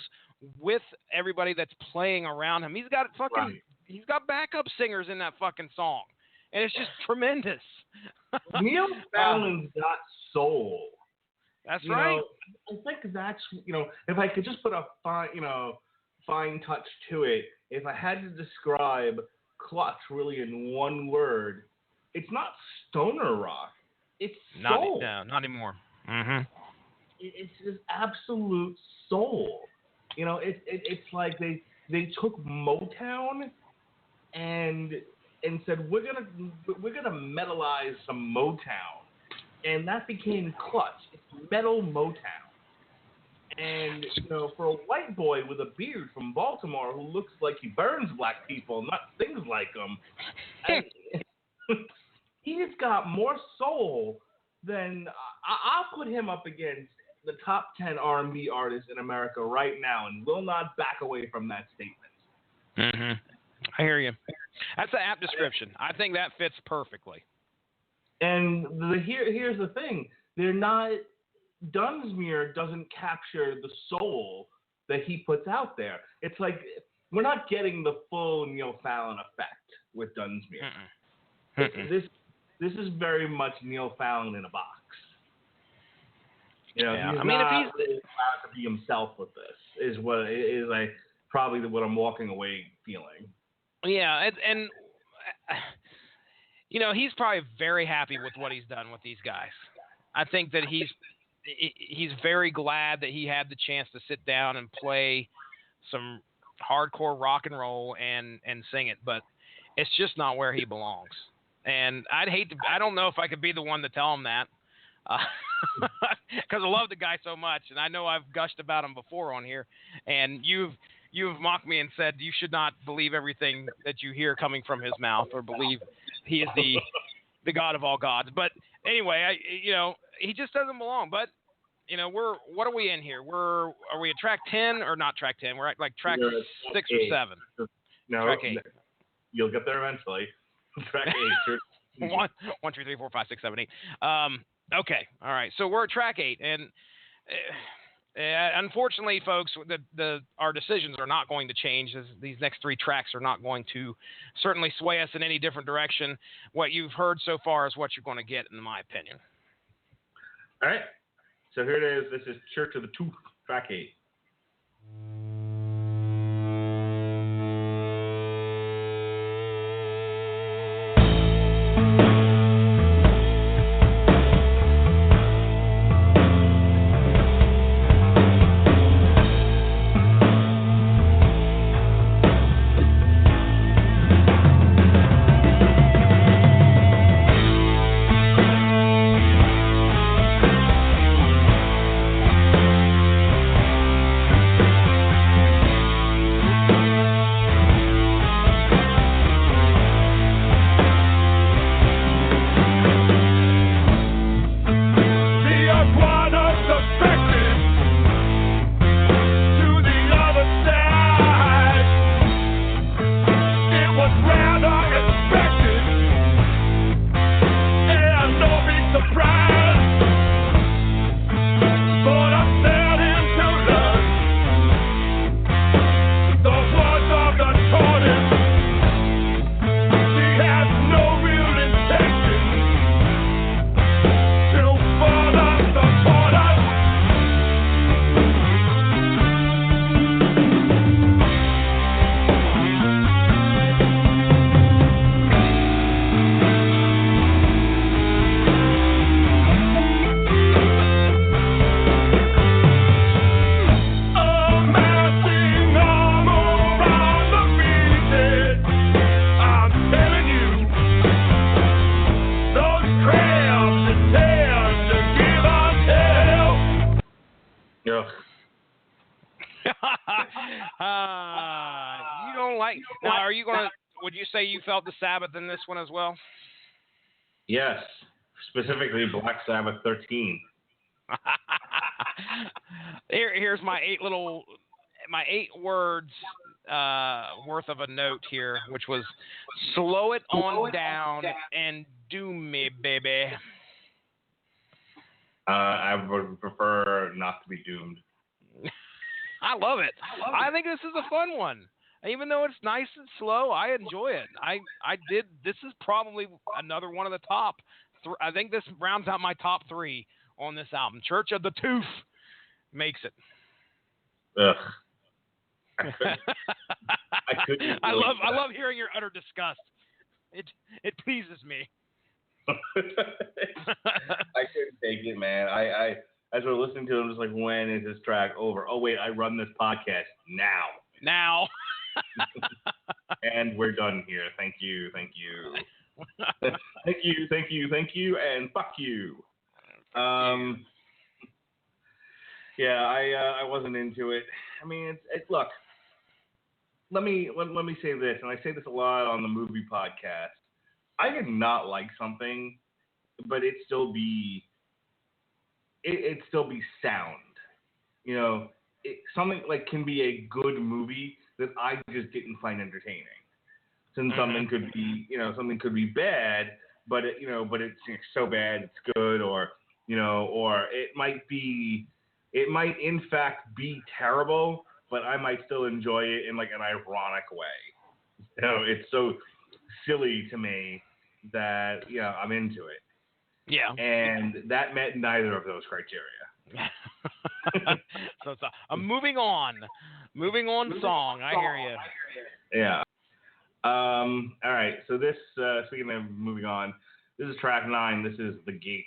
with everybody that's playing around him. He's got He's got backup singers in that fucking song, and it's just tremendous. Neil Fallon's got soul. That's right. I think that's if I could just put a fine touch to it. If I had to describe Clutch really in one word, it's not stoner rock. It's soul. Not anymore. Mm-hmm. It's just absolute soul. It's like they took Motown and said we're gonna metalize some Motown, and that became Clutch. It's metal Motown. And for a white boy with a beard from Baltimore who looks like he burns black people, not things like them, he's got more soul than I'll put him up against the top 10 R&B artists in America right now, and will not back away from that statement. Mm-hmm. I hear you. That's an apt description. I think that fits perfectly. And here's the thing: they're not. Dunsmuir doesn't capture the soul that he puts out there. It's like we're not getting the full Neil Fallon effect. with Dunsmuir. This is very much Neil Fallon in a box. You know, Yeah. he's not really allowed to be himself with this. Is like probably what I'm walking away feeling. Yeah, and you know, he's probably very happy with what he's done with these guys. I think that he's very glad that he had the chance to sit down and play some hardcore rock and roll and sing it, but it's just not where he belongs. And I don't know if I could be the one to tell him that, because I love the guy so much, and I know I've gushed about him before on here, and you've mocked me and said you should not believe everything that you hear coming from his mouth, or believe he is the God of all gods. But anyway, he just doesn't belong. But what are we in here? Are we at track 10 or not track 10? We're at like track 6 or 7. No, track 8. You'll get there eventually. Track 8. 1, 2, 3, 4, 5, 6, 7, 8. Okay, all right. So we're at track 8, and unfortunately, folks, our decisions are not going to change. These next 3 tracks are not going to certainly sway us in any different direction. What you've heard so far is what you're going to get, in my opinion. All right. So here it is. This is Church of the Tooth, track 8. You don't like. Now, are you going to? Would you say you felt the Sabbath in this one as well? Yes, specifically Black Sabbath 13. Here's my 8 words worth of a note here, which was slow it on down and do me, baby. I would prefer not to be doomed. I love it. I think this is a fun one. Even though it's nice and slow, I enjoy it. I did. This is probably another one of the top. I think this rounds out my top 3 on this album. Church of the Tooth makes it. Ugh. I love hearing your utter disgust. It pleases me. I couldn't take it, man. I as we're listening to it, I'm just like, when is this track over? Oh wait, I run this podcast now. And we're done here. Thank you. Thank you, and fuck you. Yeah, I wasn't into it. I mean, it's look. Let me say this, and I say this a lot on the movie podcast. I can not like something, but it still be sound. You know, something like can be a good movie that I just didn't find entertaining. Since something could be, something could be bad, but it's so bad it's good, or it might in fact be terrible, but I might still enjoy it in like an ironic way. It's silly to me that I'm into it. Yeah. And that met neither of those criteria. So it's a moving on song. I hear you. Yeah. All right. So this, speaking of moving on, this is track 9. This is The Gate.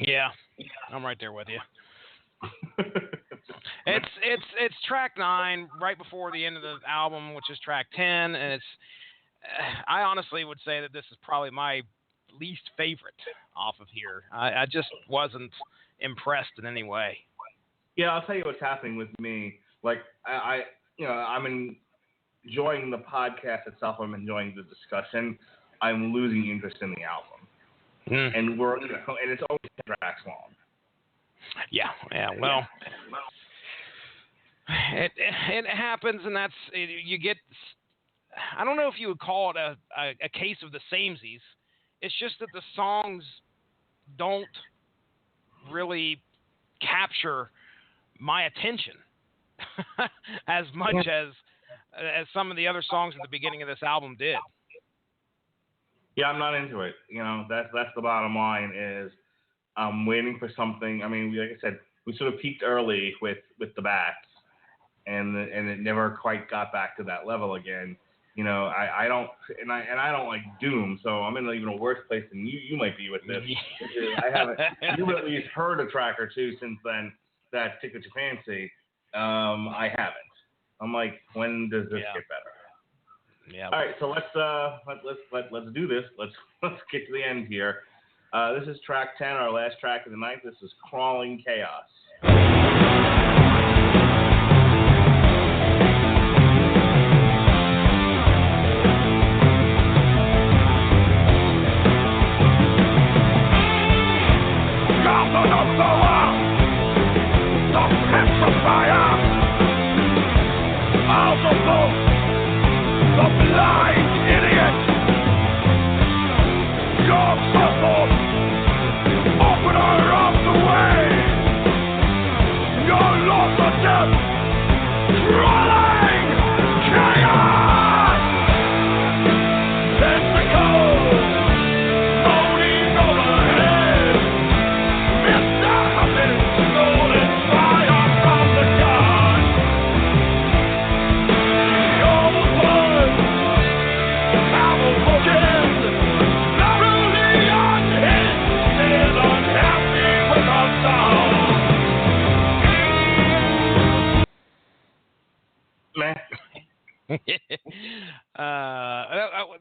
Yeah, I'm right there with you. It's track 9, right before the end of the album, which is track 10, and it's. I honestly would say that this is probably my least favorite off of here. I just wasn't impressed in any way. Yeah, I'll tell you what's happening with me. Like I'm enjoying the podcast itself. I'm enjoying the discussion. I'm losing interest in the album. And and it's only 10 tracks long. Yeah. Well, it happens, and that's you get. I don't know if you would call it a case of the samesies. It's just that the songs don't really capture my attention as much as some of the other songs at the beginning of this album did. Yeah, I'm not into it. That's the bottom line. Is I'm waiting for something. I mean, like I said, we sort of peaked early with the Bats, and it never quite got back to that level again. I don't like Doom, so I'm in an even worse place than you might be with this. I haven't. You've at least heard a track or two since then that tickles your fancy. I haven't. I'm like, when does this get better? Yeah. All right, so let's do this. Let's get to the end here. This is track 10, our last track of the night. This is Crawling Chaos.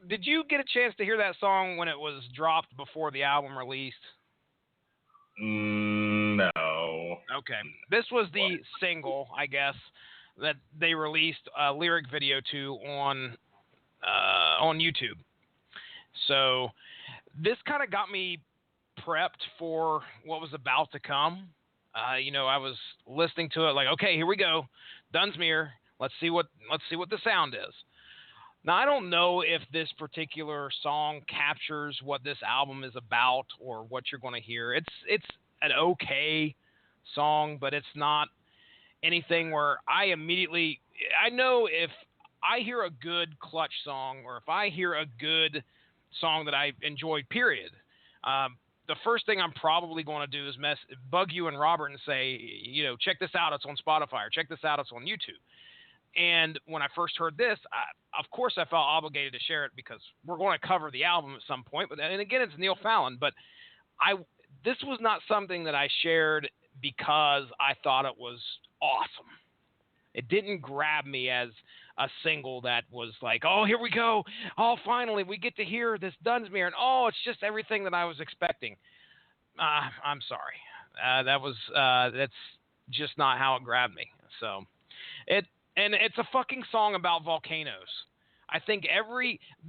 Did you get a chance to hear that song when it was dropped before the album released? No. Okay. This was the single, I guess, that they released a lyric video to on YouTube. So this kind of got me prepped for what was about to come. I was listening to it like, okay, here we go, Dunsmuir. Let's see what the sound is. Now, I don't know if this particular song captures what this album is about or what you're going to hear. It's an okay song, but it's not anything where I know if I hear a good Clutch song or if I hear a good song that I enjoyed, period, the first thing I'm probably going to do is bug you and Robert and say, check this out. It's on Spotify, or check this out. It's on YouTube. And when I first heard this, of course I felt obligated to share it because we're going to cover the album at some point. And again, it's Neil Fallon, but this was not something that I shared because I thought it was awesome. It didn't grab me as a single that was like, oh, here we go. Oh, finally, we get to hear this Dunsmuir. And, oh, it's just everything that I was expecting. I'm sorry. That's just not how it grabbed me. So and it's a fucking song about volcanoes. I think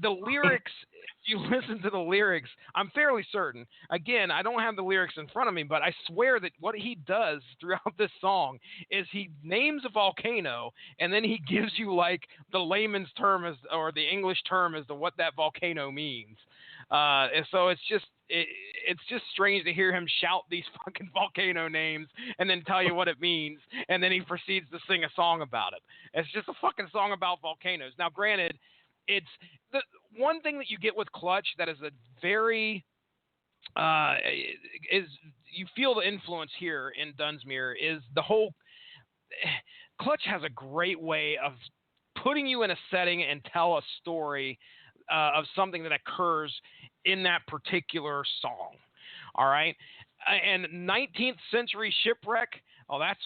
the lyrics, if you listen to the lyrics, I'm fairly certain. Again, I don't have the lyrics in front of me, but I swear that what he does throughout this song is he names a volcano and then he gives you like the layman's term or the English term as to what that volcano means. And so it's just strange to hear him shout these fucking volcano names and then tell you what it means, and then he proceeds to sing a song about it. It's just a fucking song about volcanoes. Now, granted, it's the one thing that you get with Clutch that is a very you feel the influence here in Dunsmuir is the whole Clutch has a great way of putting you in a setting and tell a story of something that occurs in that particular song. All right. And 19th century shipwreck. Oh, that's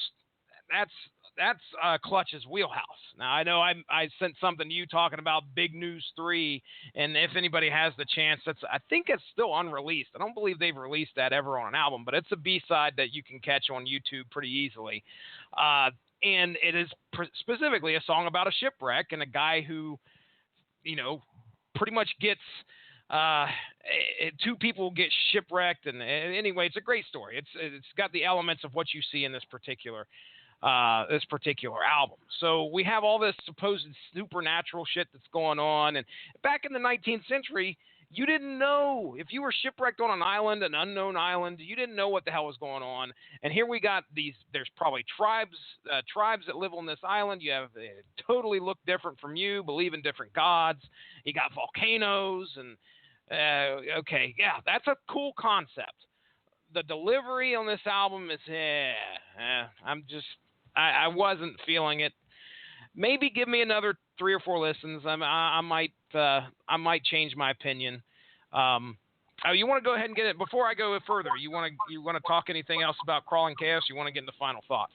Clutch's wheelhouse. Now, I know I sent something to you talking about Big News 3, and if anybody has the chance, I think it's still unreleased. I don't believe they've released that ever on an album, but it's a B-side that you can catch on YouTube pretty easily. And it is specifically a song about a shipwreck and a guy who, pretty much gets two people get shipwrecked, and anyway, it's a great story. It's got the elements of what you see in this particular album. So we have all this supposed supernatural shit that's going on, and back in the 19th century, you didn't know if you were shipwrecked on an island, an unknown island. You didn't know what the hell was going on. And here we got these. There's probably tribes that live on this island. You have totally look different from you, believe in different gods. You got volcanoes, and okay, yeah, that's a cool concept. The delivery on this album is, I wasn't feeling it. Maybe give me another 3 or 4 listens. I might change my opinion. You want to go ahead and get it before I go further? You want to talk anything else about Crawling Chaos? You want to get into final thoughts?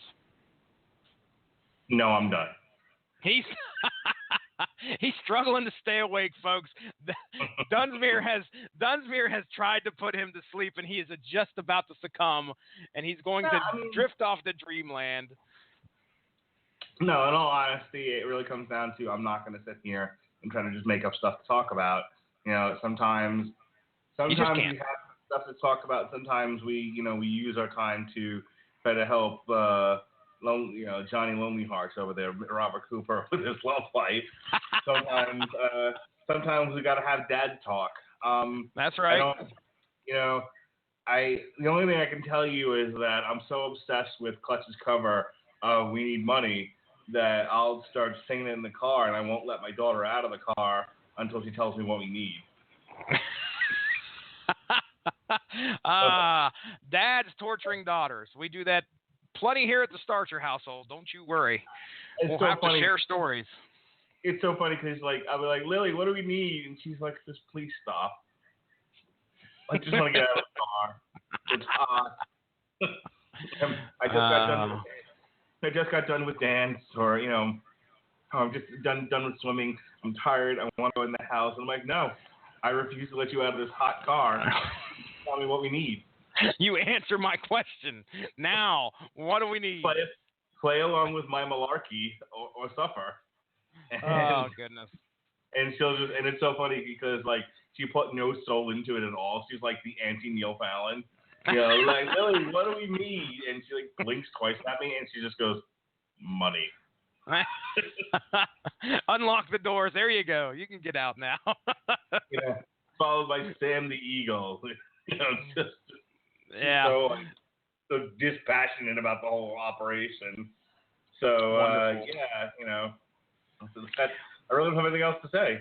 No, I'm done. He's struggling to stay awake, folks. Dunsmuir has tried to put him to sleep, and he is just about to succumb, and he's going to drift off to dreamland. No, in all honesty, it really comes down to I'm not going to sit here and try to just make up stuff to talk about. Sometimes we have stuff to talk about. Sometimes we use our time to try to help Johnny Lonely Hearts over there, Robert Cooper, with his love life. Sometimes we got to have dad talk. That's right. The only thing I can tell you is that I'm so obsessed with Clutch's cover of "We Need Money" that I'll start singing it in the car, and I won't let my daughter out of the car until she tells me what we need. Dads torturing daughters. We do that plenty here at the Starcher household. Don't you worry. We'll have to share stories. It's so funny because I'll be like, Lily, what do we need? And she's like, just please stop. I just want to get out of the car. It's hot. I just got done with dance, or I'm just done with swimming. I'm tired. I want to go in the house. And I'm like, no, I refuse to let you out of this hot car. Tell me what we need. You answer my question. Now, what do we need? Play along with my malarkey or suffer. Oh, goodness. And it's so funny because she put no soul into it at all. She's like the anti Neil Fallon. Lily, what do we need? And she blinks twice at me, and she just goes, money. Unlock the doors. There you go. You can get out now. Followed by Sam the Eagle. Just yeah. So dispassionate about the whole operation. So I really don't have anything else to say.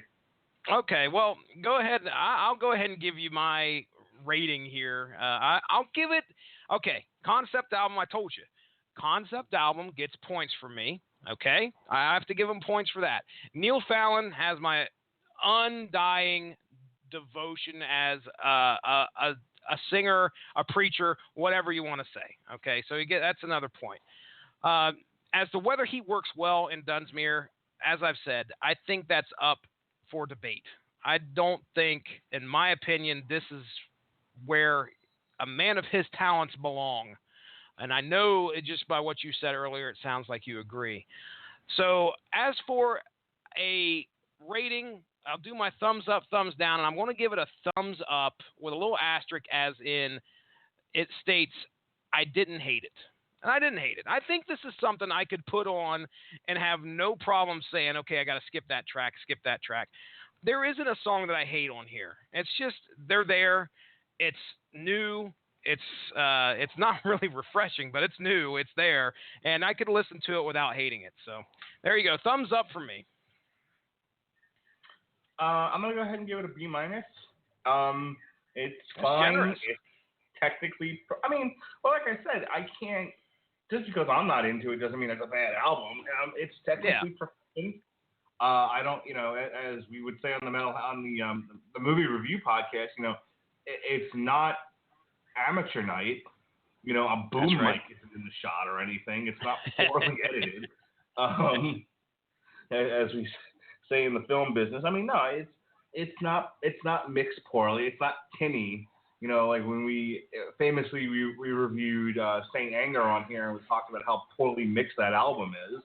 Okay, well, go ahead. I'll go ahead and give you my rating here. I'll give it. Okay, concept album. I told you, concept album gets points from me. Okay, I have to give him points for that. Neil Fallon has my undying devotion as a singer, a preacher, whatever you want to say. Okay, so that's another point. As to whether he works well in Dunsmuir, as I've said, I think that's up for debate. I don't think, in my opinion, this is where a man of his talents belong. And I know just by what you said earlier, it sounds like you agree. So as for a rating, I'll do my thumbs up, thumbs down, and I'm going to give it a thumbs up with a little asterisk, as in it states I didn't hate it. And I didn't hate it. I think this is something I could put on and have no problem saying, okay, I got to skip that track. There isn't a song that I hate on here. It's just they're there. It's new. It's not really refreshing, but it's new. It's there, and I could listen to it without hating it. So there you go. Thumbs up for me. I'm gonna go ahead and give it a B-. It's That's fine. generous. It's technically. Like I said, I can't. Just because I'm not into it doesn't mean it's a bad album. It's technically proficient. I don't, as we would say on the movie review podcast, it's not amateur night. A boom mic isn't in the shot or anything. It's not poorly edited. As we say in the film business, it's not mixed poorly. It's not tinny. Like when we famously we reviewed Saint Anger on here, and we talked about how poorly mixed that album is.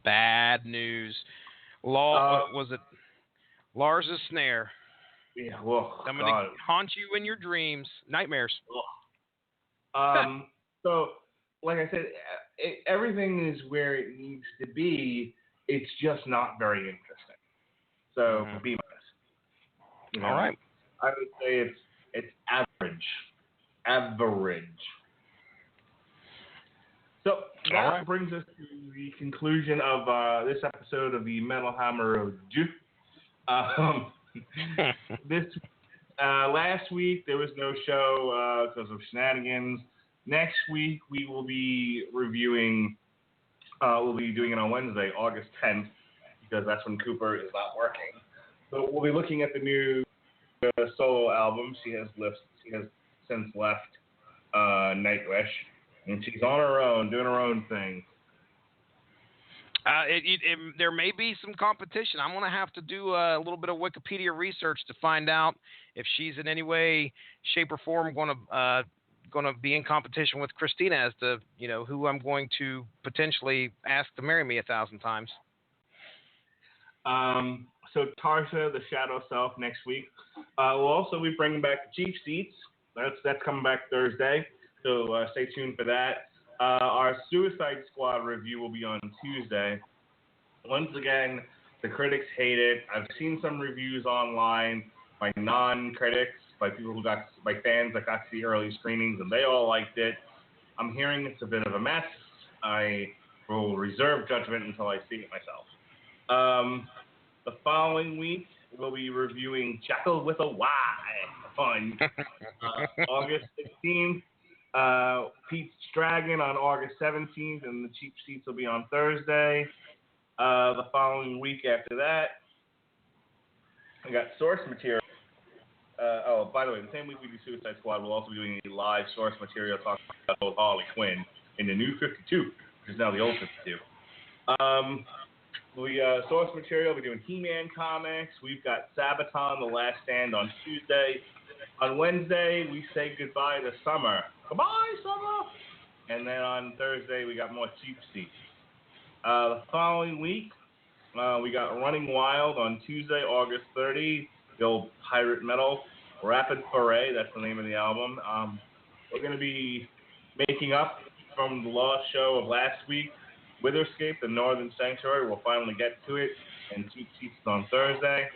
Bad news. Was it Lars' Snare? Yeah, well, I'm going to haunt you in your dreams, nightmares. So, like I said, everything is where it needs to be. It's just not very interesting. So, B-. All right. I would say it's average. Average. So that brings us to the conclusion of this episode of the Metal Hammer Review. This last week there was no show because of shenanigans. Next week we will be reviewing. We'll be doing it on Wednesday, August 10th, because that's when Cooper is not working. So we'll be looking at the new solo album. She has since left Nightwish, and she's on her own, doing her own thing. There may be some competition. I'm going to have to do a little bit of Wikipedia research to find out if she's in any way, shape, or form going to be in competition with Christina as to who I'm going to potentially ask to marry me 1,000 times. So Tarsha, the Shadow Self, next week. We'll also be bringing back Cheap Seats. That's coming back Thursday. So stay tuned for that. Our Suicide Squad review will be on Tuesday. Once again, the critics hate it. I've seen some reviews online by non-critics, by fans that got to see early screenings, and they all liked it. I'm hearing it's a bit of a mess. I will reserve judgment until I see it myself. The following week, we'll be reviewing Jackal with a Y on August 16th. Pete's Dragon on August 17th, and the Cheap Seats will be on Thursday. The following week after that, I got source material. By the way, the same week we do Suicide Squad, we'll also be doing a live source material talking about both Harley Quinn in the new 52, which is now the old 52. Source material, we're doing He-Man comics. We've got Sabaton, The Last Stand on Tuesday. On Wednesday, we say goodbye to summer. Goodbye, summer! And then on Thursday, we got more Cheap Seats. The following week, we got Running Wild on Tuesday, August 30th. The old pirate metal. Rapid Foray, that's the name of the album. We're going to be making up from the lost show of last week Witherscape, The Northern Sanctuary. We'll finally get to it. And Cheap Seats on Thursday.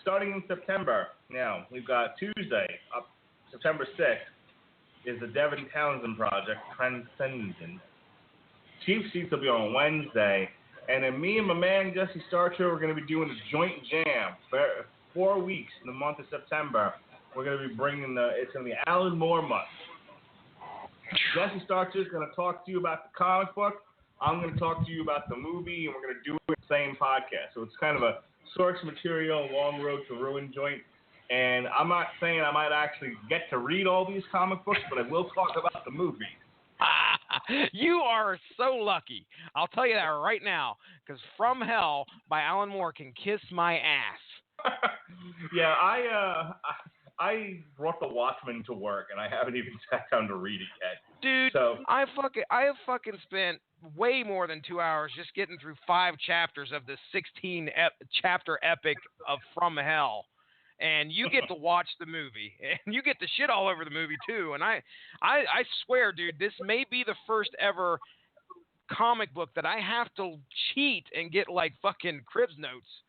Starting in September, now, we've got Tuesday, September 6th, is the Devin Townsend project, Transcendent. Cheap Seats will be on Wednesday. And then me and my man, Jesse Starcher, we're going to be doing a joint jam for 4 weeks in the month of September. We're going to be bringing it's going to be Alan Moore month. Jesse Starcher is going to talk to you about the comic book. I'm going to talk to you about the movie, and we're going to do it in the same podcast. So it's kind of a source material, long road to ruin joint. And I'm not saying I might actually get to read all these comic books, but I will talk about the movie. You are so lucky. I'll tell you that right now, because From Hell by Alan Moore can kiss my ass. Yeah, I brought The Watchmen to work, and I haven't even sat down to read it yet. Dude, so, I have fucking spent way more than 2 hours just getting through 5 chapters of this 16 chapter epic of From Hell. And you get to watch the movie, and you get to shit all over the movie too. And I swear, dude, this may be the first ever comic book that I have to cheat and get like fucking Cribs notes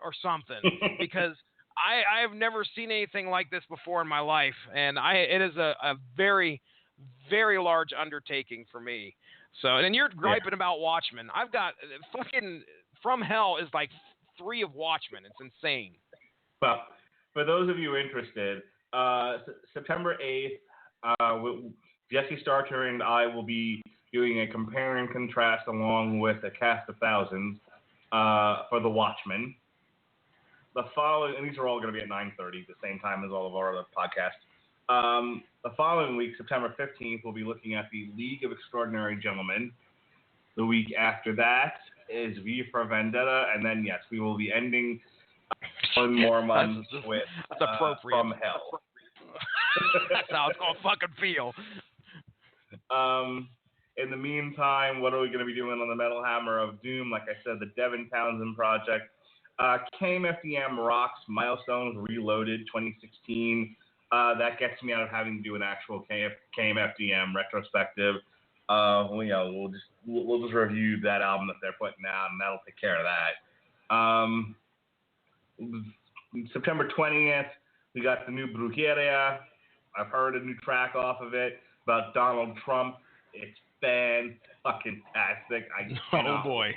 or something because I have never seen anything like this before in my life, and it is a very, very large undertaking for me. So, and you're griping about Watchmen. I've got fucking From Hell is like 3 of Watchmen. It's insane. Well, for those of you interested, September 8th, Jesse Starcher and I will be doing a compare and contrast along with a cast of thousands for The Watchmen. The following, and these are all going to be at 9:30, the same time as all of our other podcasts. The following week, September 15th, we'll be looking at the League of Extraordinary Gentlemen. The week after that is V for Vendetta, and then, yes, we will be ending one more month with From Hell. That's how it's going to fucking feel. In the meantime, what are we going to be doing on the Metal Hammer of Doom? Like I said, the Devin Townsend project. KMFDM Rocks Milestones Reloaded 2016. That gets me out of having to do an actual KMFDM retrospective. We'll just review that album that they're putting out, and that'll take care of that. September 20th, we got the new Brujeria. I've heard a new track off of it about Donald Trump. It's fan-fucking-tastic. Oh, boy.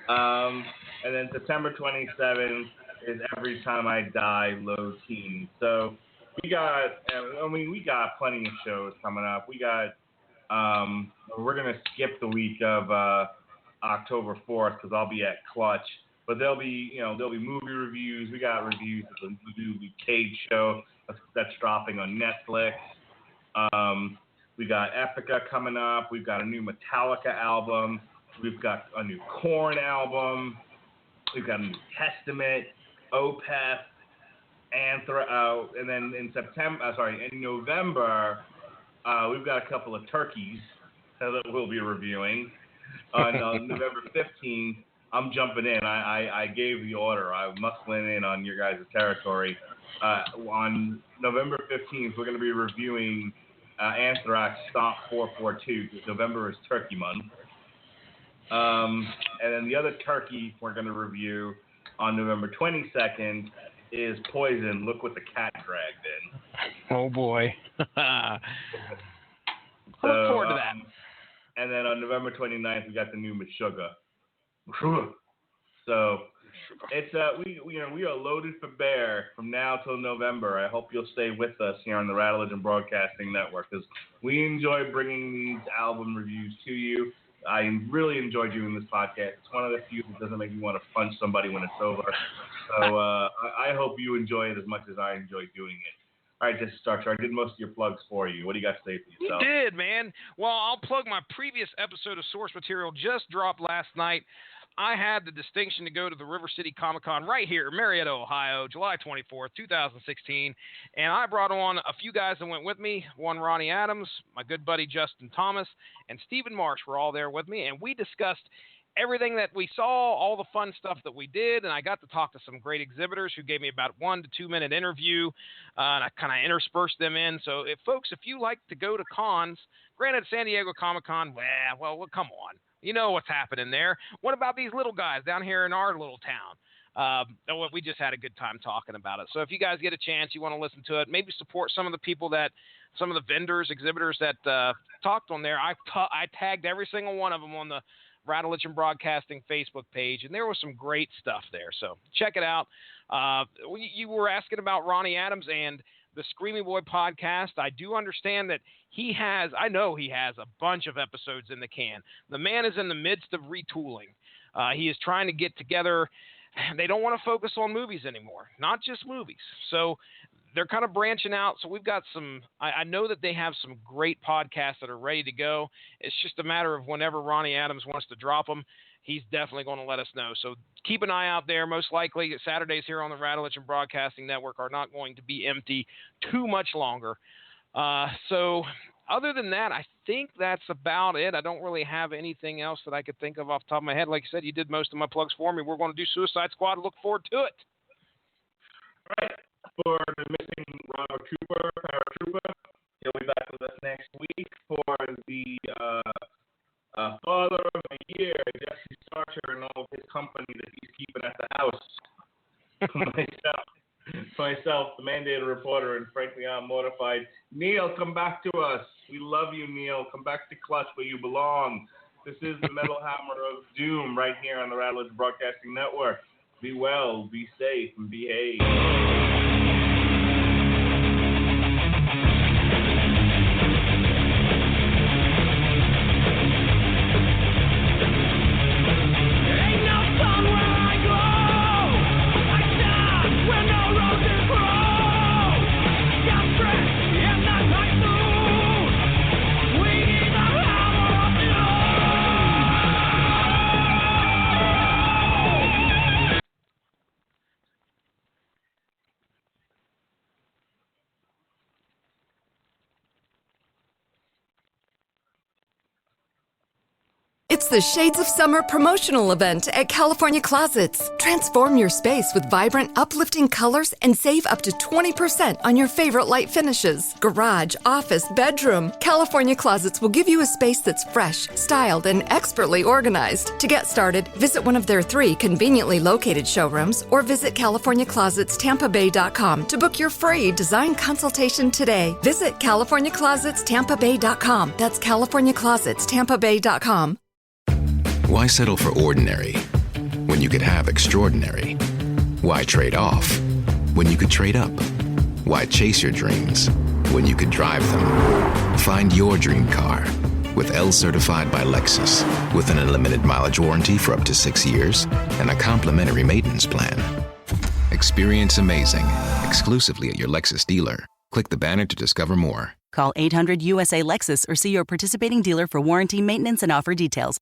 And then September 27th is Every Time I Die, Low Teen. So we got plenty of shows coming up. We're going to skip the week of October 4th because I'll be at Clutch. But there'll be movie reviews. We got reviews of the new Cage show that's dropping on Netflix. We got Epica coming up. We've got a new Metallica album. We've got a new Korn album. We've got a new Testament, Opeth, and then in November, we've got a couple of turkeys that we'll be reviewing. On November 15th, I'm jumping in. I gave the order. I muscling in on your guys' territory. On November 15th, we're going to be reviewing Anthrax Stomp 442 because November is Turkey Month. And then the other turkey we're going to review on November 22nd is Poison. Look what the cat dragged in. Oh, boy. I look forward to that. And then on November 29th, we got the new Meshuggah. So it's we are loaded for bear from now till November. I hope you'll stay with us here on the Rattlegion Broadcasting Network because we enjoy bringing these album reviews to you. I really enjoy doing this podcast. It's one of the few that doesn't make me want to punch somebody when it's over. So I hope you enjoy it as much as I enjoy doing it. All right, Jesse Starcher, I did most of your plugs for you. What do you got to say for yourself? You did, man. Well, I'll plug my previous episode of Source Material just dropped last night. I had the distinction to go to the River City Comic Con right here, Marietta, Ohio, July 24th, 2016. And I brought on a few guys that went with me. One, Ronnie Adams, my good buddy Justin Thomas, and Stephen Marsh were all there with me. And we discussed everything that we saw, all the fun stuff that we did, and I got to talk to some great exhibitors who gave me about 1 to 2 minute interview, and I kind of interspersed them in. So, if you like to go to cons, granted San Diego Comic-Con, well, come on. You know what's happening there. What about these little guys down here in our little town? We just had a good time talking about it. So if you guys get a chance, you want to listen to it, maybe support some of the people some of the vendors, exhibitors that talked on there. I tagged every single one of them on the Rattlich and Broadcasting Facebook page, and there was some great stuff there. So check it out. You were asking about Ronnie Adams and the Screamy Boy podcast. I do understand that I know he has a bunch of episodes in the can. The man is in the midst of retooling. He is trying to get together. They don't want to focus on movies anymore, not just movies. So they're kind of branching out. So we've got I know that they have some great podcasts that are ready to go. It's just a matter of whenever Ronnie Adams wants to drop them, he's definitely going to let us know. So keep an eye out there. Most likely Saturdays here on the Rattlich and Broadcasting Network are not going to be empty too much longer. So other than that, I think that's about it. I don't really have anything else that I could think of off the top of my head. Like I said, you did most of my plugs for me. We're going to do Suicide Squad. Look forward to it. All right. For the missing Robert Cooper, paratrooper, he'll be back with us next week. For the father of the year, Jesse Starcher, and all of his company that he's keeping at the house. Myself, the mandated reporter, and frankly, I'm mortified. Neil, come back to us. We love you, Neil. Come back to Clutch where you belong. This is the Metal Hammer of Doom right here on the Rattlich Broadcasting Network. Be well, be safe, and behave. It's the Shades of Summer promotional event at California Closets. Transform your space with vibrant, uplifting colors and save up to 20% on your favorite light finishes. Garage, office, bedroom. California Closets will give you a space that's fresh, styled, and expertly organized. To get started, visit one of their 3 conveniently located showrooms or visit CaliforniaClosetsTampaBay.com to book your free design consultation today. Visit CaliforniaClosetsTampaBay.com. That's CaliforniaClosetsTampaBay.com. Why settle for ordinary when you could have extraordinary? Why trade off when you could trade up? Why chase your dreams when you could drive them? Find your dream car with L certified by Lexus with an unlimited mileage warranty for up to 6 years and a complimentary maintenance plan. Experience amazing exclusively at your Lexus dealer. Click the banner to discover more. Call 800-USA-LEXUS or see your participating dealer for warranty, maintenance, and offer details.